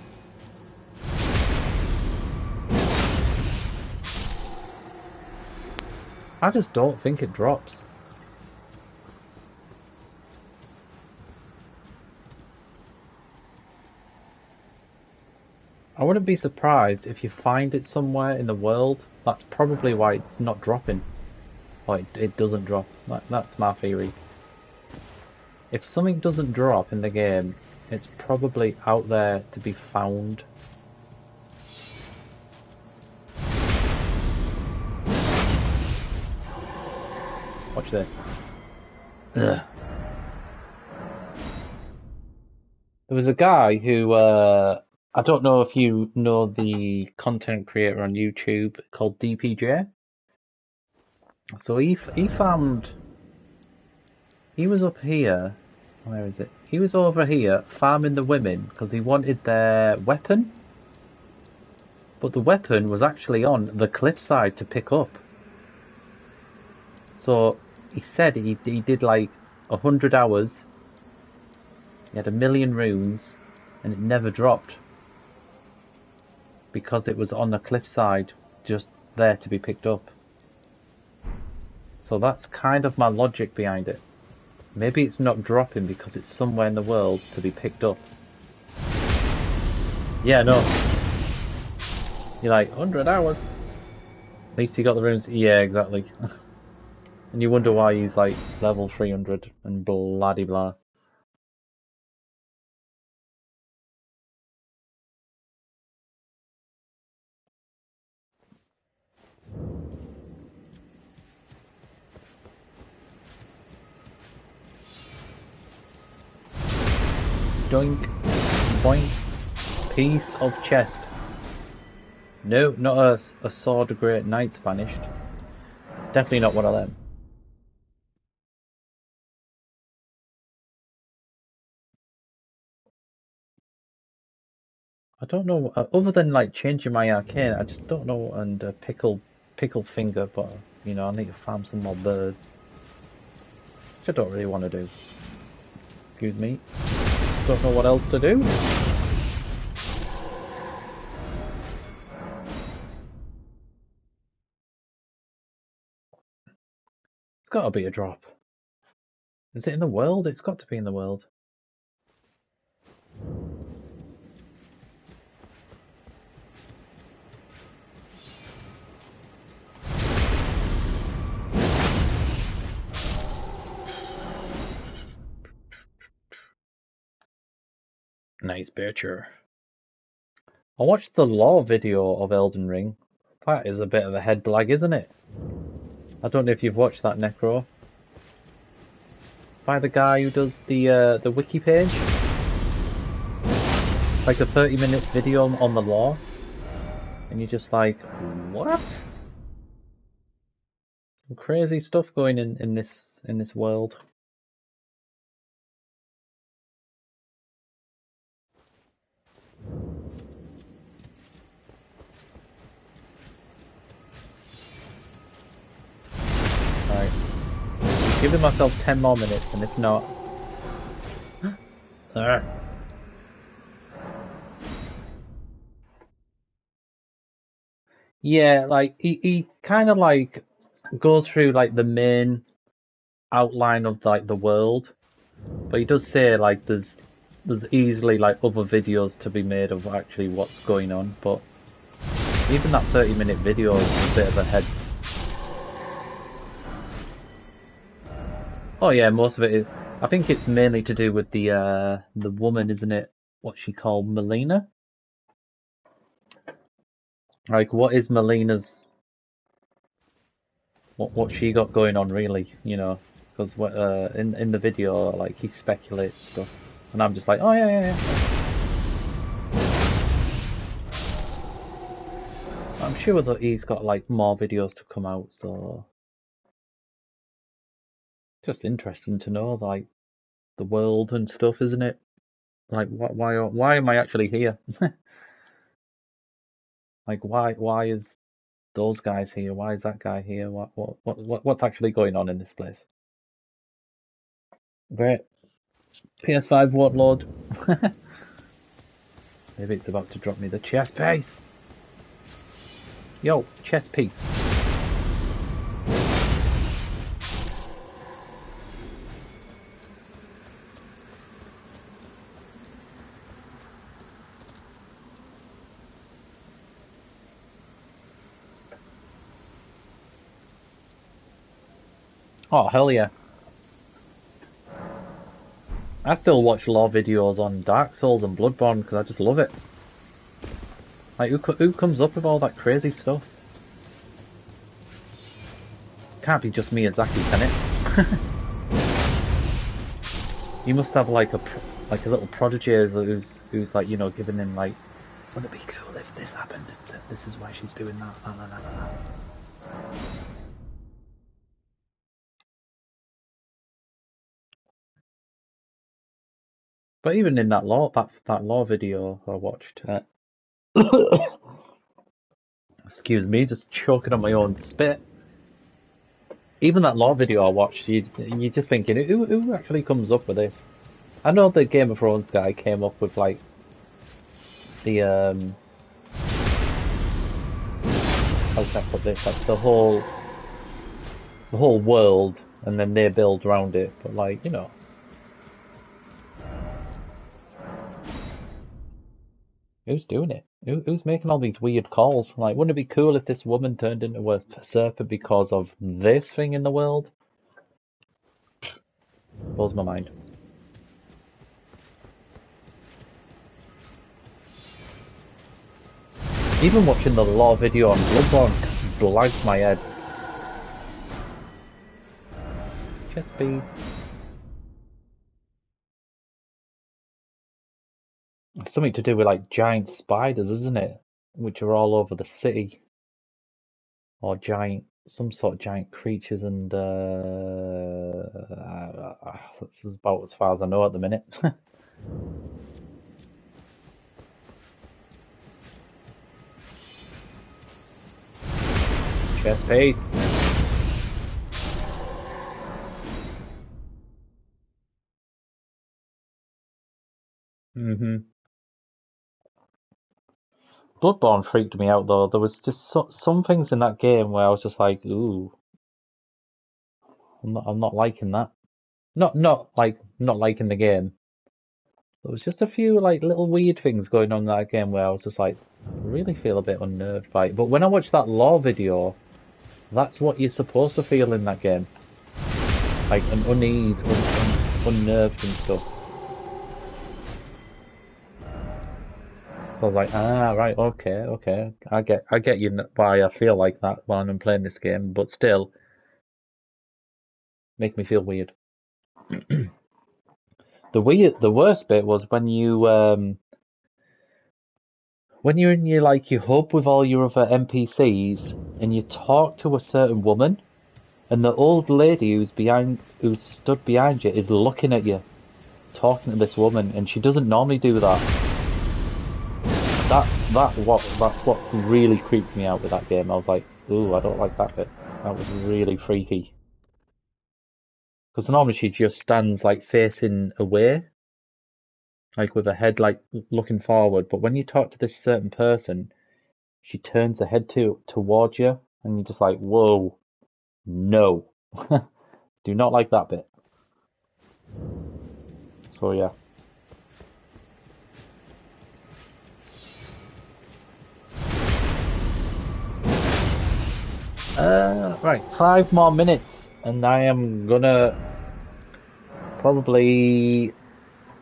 I just don't think it drops. I wouldn't be surprised if you find it somewhere in the world. That's probably why it's not dropping. Or it doesn't drop. That's my theory. If something doesn't drop in the game, it's probably out there to be found. Watch this. Ugh. There was a guy who, I don't know if you know the content creator on YouTube called DPJ. So he found, he was up here, where is it? He was over here farming the women because he wanted their weapon. But the weapon was actually on the cliffside to pick up. So he said he did like 100 hours. He had 1,000,000 runes, and it never dropped because it was on the cliffside, just there to be picked up. So that's kind of my logic behind it. Maybe it's not dropping because it's somewhere in the world to be picked up. Yeah, no. You're like, 100 hours? At least he got the runes. Yeah, exactly. And you wonder why he's like level 300 and bloody blah. Doink, boink, piece of chest. No, not a sword of great knights banished. Definitely not one of them. I don't know, other than like changing my arcane, I just don't know, and pickle finger, but you know, I need to farm some more birds. Which I don't really want to do. Excuse me. Don't know what else to do. It's gotta be a drop. Is it in the world? It's got to be in the world. Nice picture. I watched the lore video of Elden Ring. That is a bit of a head blag, isn't it? I don't know if you've watched that, Necro. By the guy who does the wiki page. Like a 30-minute video on the lore. And you're just like, what? Some crazy stuff going in this world. Right. Giving myself 10 more minutes, and if not... Alright. Yeah, like, he kind of like goes through like the main outline of like the world. But he does say like there's easily like other videos to be made of actually what's going on, but even that 30-minute video is a bit of a head. Oh yeah, most of it is. I think it's mainly to do with the woman, isn't it? What's she called, Melina? Like, what is Melina's? What she got going on, really? You know, because in the video, like he speculates stuff, and I'm just like, oh yeah. I'm sure that he's got like more videos to come out, so just interesting to know like the world and stuff, isn't it? Like, why am I actually here? Like, why is those guys here? Why is that guy here? What's actually going on in this place? Great. PS5 won't load. Maybe it's about to drop me the chest piece. Yo, chest piece. Oh, hell yeah. I still watch lore videos on Dark Souls and Bloodborne because I just love it. Like, who comes up with all that crazy stuff? Can't be just Miyazaki, can it? You must have like a little prodigy who's like, you know, giving him like, wouldn't it be cool if this happened? This is why she's doing that. La, la, la, la, la. But even in that lore video I watched, excuse me, just choking on my own spit. Even that lore video I watched, you just thinking, who actually comes up with this? I know the Game of Thrones guy came up with like the how can I put this? Like the whole world, and then they build around it. But like, you know, who's doing it? Who's making all these weird calls? Like, wouldn't it be cool if this woman turned into a serpent because of this thing in the world? Blows my mind. Even watching the lore video on Bloodborne blags my head. Chest bead. Something to do with like giant spiders, isn't it? Which are all over the city. Or giant, some sort of giant creatures, and that's about as far as I know at the minute. Chest piece. Bloodborne freaked me out though. There was just some things in that game where I was just like, ooh, I'm not liking that. Not liking the game. There was just a few like little weird things going on in that game where I was just like, I really feel a bit unnerved by it. But when I watched that lore video, that's what you're supposed to feel in that game. Like an unease, unnerved and stuff. So I was like, right, okay. I get you why I feel like that while I'm playing this game, but still, make me feel weird. The worst bit was when you're in your hub with all your other NPCs and you talk to a certain woman, and the old lady who's stood behind you is looking at you, talking to this woman, and she doesn't normally do that. That's what really creeped me out with that game. I was like, ooh, I don't like that bit. That was really freaky. Because normally she just stands like facing away, like with her head like looking forward. But when you talk to this certain person, she turns her head towards you, and you're just like, whoa, no, do not like that bit. So yeah. Right, 5 more minutes, and I am gonna probably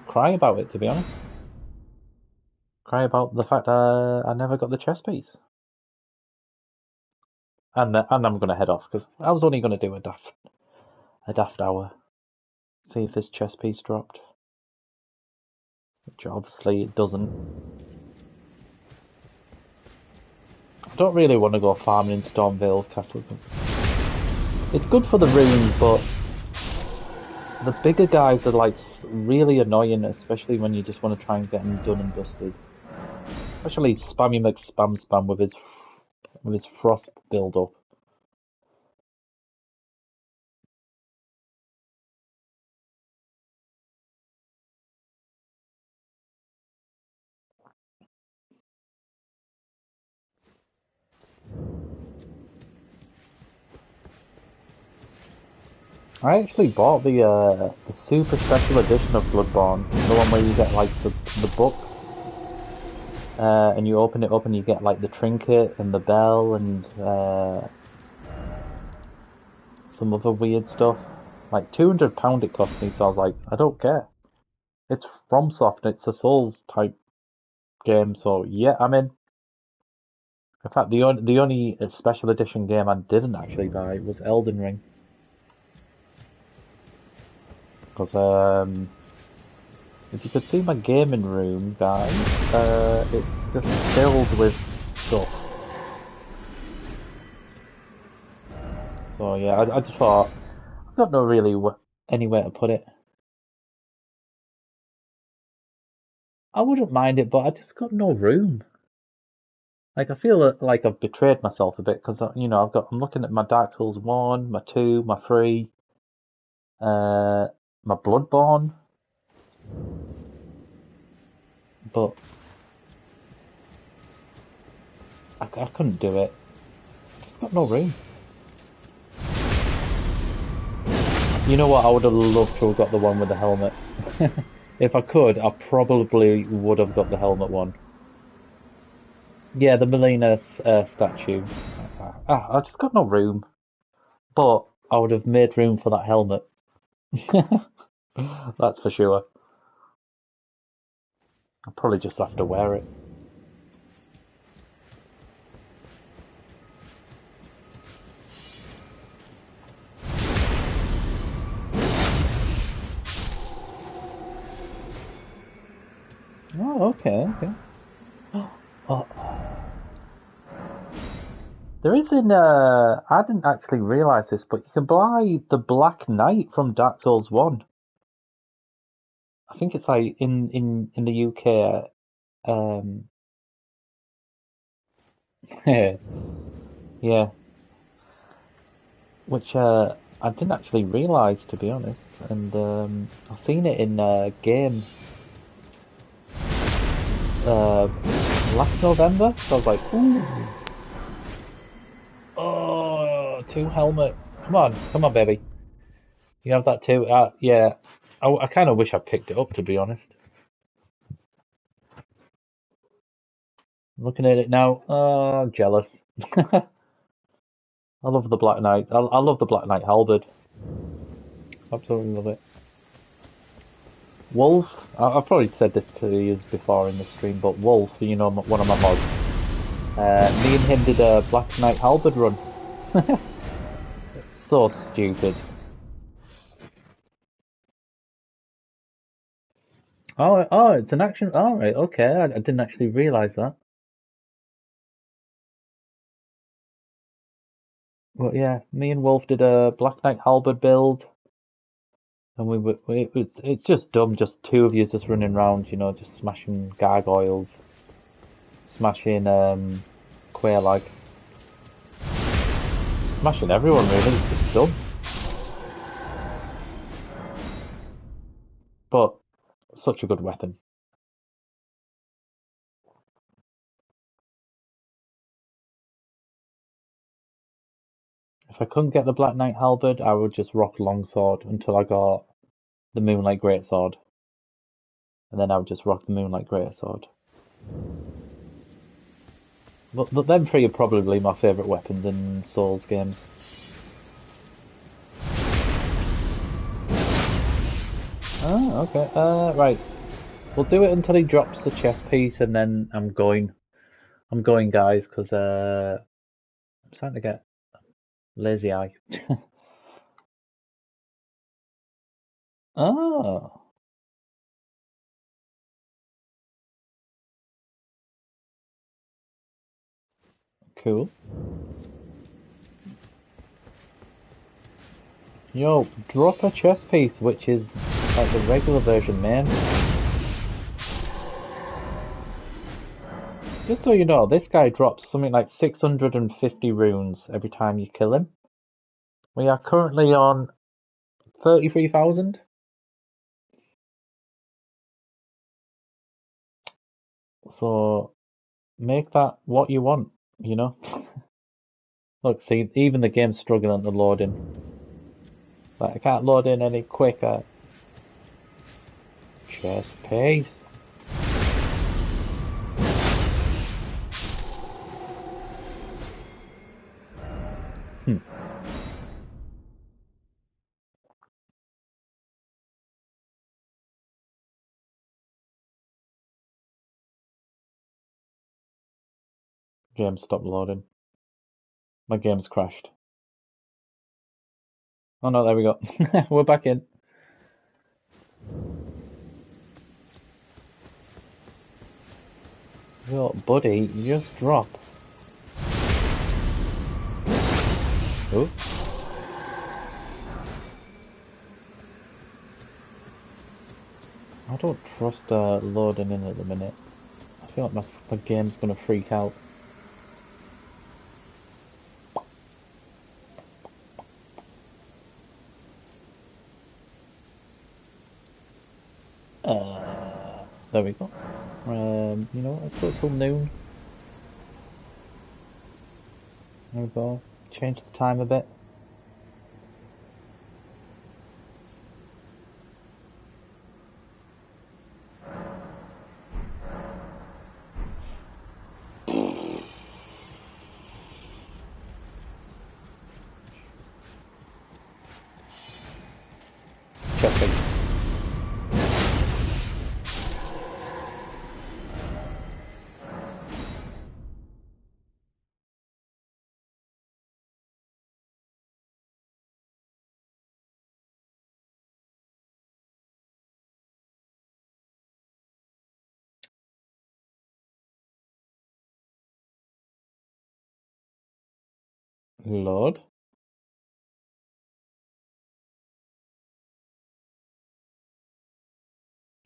cry about it, to be honest. Cry about the fact I never got the chess piece. And I'm gonna head off, because I was only gonna do a daft hour. See if this chess piece dropped. Which obviously it doesn't. I don't really want to go farming in Stormvale Castle. It's good for the runes, but the bigger guys are like really annoying, especially when you just want to try and get them done and dusted. Especially Spammy McSpam with his frost build up. I actually bought the super special edition of Bloodborne, the one where you get like the books, and you open it up and you get like the trinket and the bell and some other weird stuff. Like £200 it cost me, so I was like, I don't care. It's FromSoft, it's a Souls type game, so yeah, I'm in. In fact, the only special edition game I didn't actually buy was Elden Ring, because if you could see my gaming room, guys, it's just filled with stuff. So yeah, I just thought I've got no really anywhere to put it. I wouldn't mind it, but I just got no room. Like I feel like I've betrayed myself a bit because I'm looking at my Dark Souls 1, my 2, my 3, my Bloodborne, but I couldn't do it. Just got no room. You know what? I would have loved to have got the one with the helmet. If I could, I probably would have got the helmet one. Yeah, the Melina statue. I just got no room. But I would have made room for that helmet. That's for sure. I'll probably just have to wear it. Oh, okay, okay. Oh, there is I didn't actually realise this, but you can buy the Black Knight from Dark Souls 1. I think it's like in the UK. Yeah, which I didn't actually realise, to be honest. And I've seen it in a game uh, last November, so I was like, ooh. Oh, two helmets. Come on, baby. You have that too? Yeah. I kind of wish I picked it up, to be honest. Looking at it now, jealous. I love the Black Knight. I love the Black Knight halberd. Absolutely love it. Wolf, I've probably said this to you before in the stream, but Wolf, one of my mods, me and him did a Black Knight halberd run. So stupid. Oh, it's an action. All right, okay. I didn't actually realize that. But yeah, me and Wolf did a Black Knight halberd build, and it's just dumb, just two of you just running around, just smashing gargoyles, smashing quail like, smashing everyone really. It's just dumb. But such a good weapon. If I couldn't get the Black Knight halberd, I would just rock longsword until I got the Moonlight Greatsword. And then I would just rock the Moonlight Greatsword. But them three are probably my favourite weapons in Souls games. Oh, okay. Right. We'll do it until he drops the chest piece, and then I'm going. I'm going, guys, because I'm starting to get lazy eye. Oh, cool. Yo, drop a chest piece, which is like the regular version, man. Just so you know, this guy drops something like 650 runes every time you kill him. We are currently on 33,000. So make that what you want, you know? Look, see, even the game's struggling to load in. Like, I can't load in any quicker. Chest piece. Hmm. Game stopped loading. My game's crashed. Oh no, there we go. We're back in. Yo, buddy, just drop. Oh. I don't trust loading in at the minute. I feel like my game's gonna freak out. There we go. You know what, let's go till noon. There we go. Change the time a bit. Checking. Load.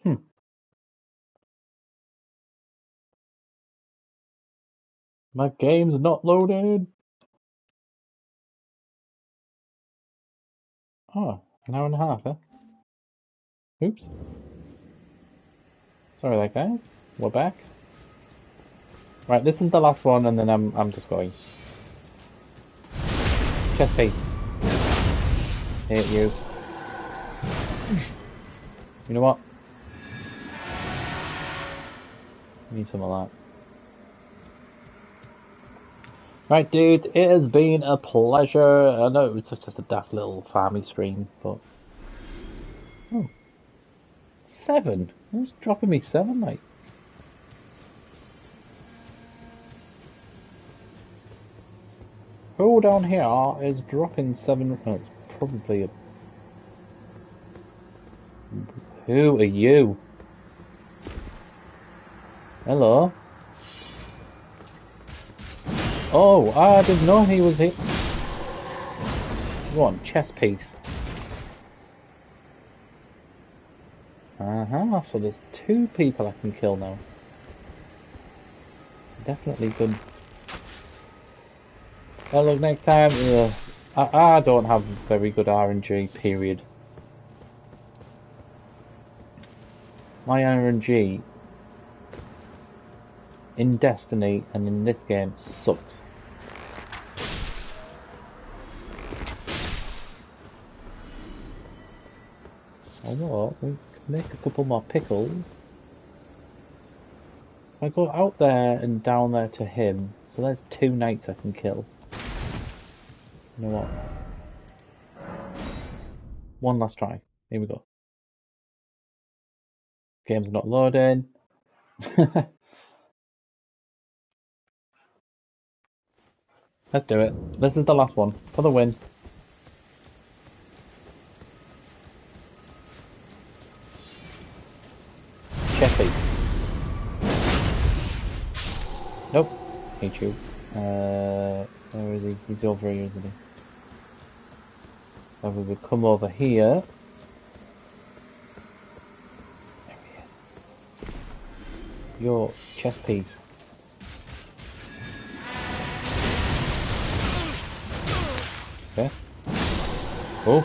Hmm. My game's not loaded. Oh, an hour and a half, eh? Oops. Sorry there, guys. We're back. Right, this is the last one, and then I'm just going. Chest piece. Hate you. You know what? Need some of that. Right, dude, it has been a pleasure. I know it was just a daft little farmy stream, but... Oh. 7? Who's dropping me 7, mate? Who down here is dropping 7? Oh, it's probably a... Who are you? Hello? Oh, I didn't know he was here. Go on, chest piece. So there's 2 people I can kill now. Definitely good. Well, look, next time, I don't have very good RNG, period. My RNG in Destiny and in this game sucks. Although, we can make a couple more pickles. If I go out there and down there to him, so there's 2 knights I can kill. You know what? One last try. Here we go. Game's not loading. Let's do it. This is the last one. For the win. Cheffy. Nope. Hate you. Where is he? He's over here, isn't he? So we will come over here. There he is. Your chest piece. Okay. Oh.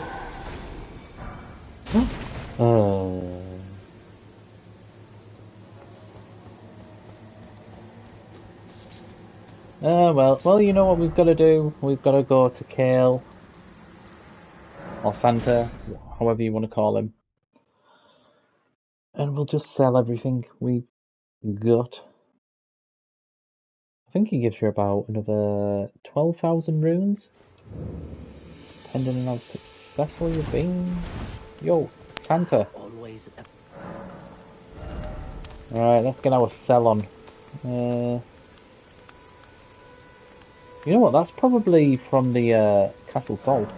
Well, you know what we've got to do? We've got to go to Kale. Or Santa, however you want to call him. And we'll just sell everything we've got. I think he gives you about another 12,000 runes. Depending on how successful you've been. Yo, Santa. Alright, let's get our sell on. You know what? That's probably from the Castle Sol.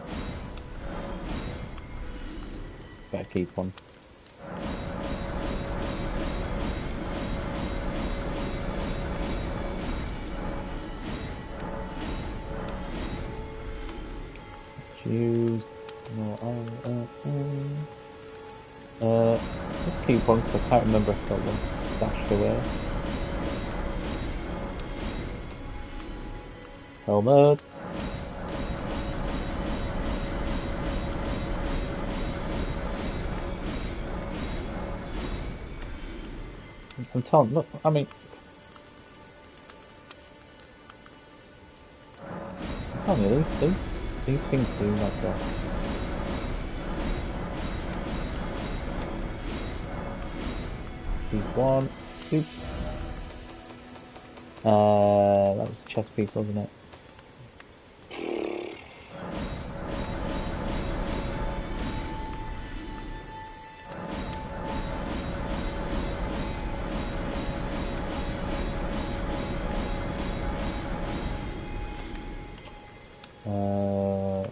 Better keep one. Choose. No, let's keep one because I can't remember if I got one stashed away. Helmet. I'm telling. Look, I mean, I'm telling you, these things do not go. These one. Oops. That was a chest piece, wasn't it?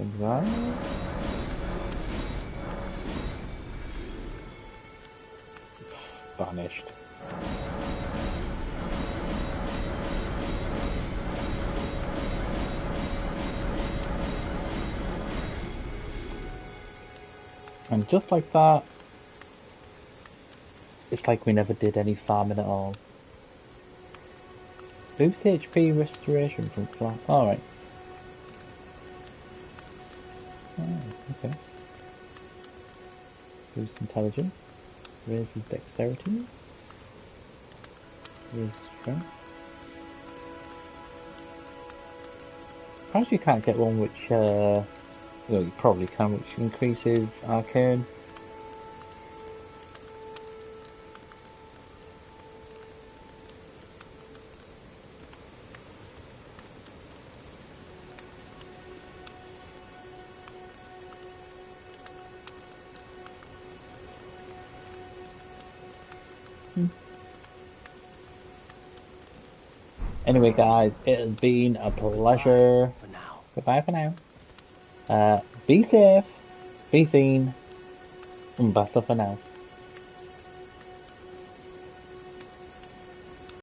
Examine. Vanished. And just like that, it's like we never did any farming at all. Boost HP restoration from flat. Alright. Oh, okay. Boost intelligence. Raises dexterity. Raises strength. Perhaps you can't get one which, well, you probably can, which increases arcane. Anyway, guys, it has been a pleasure. For now. Goodbye for now. Be safe, be seen, and basta for now.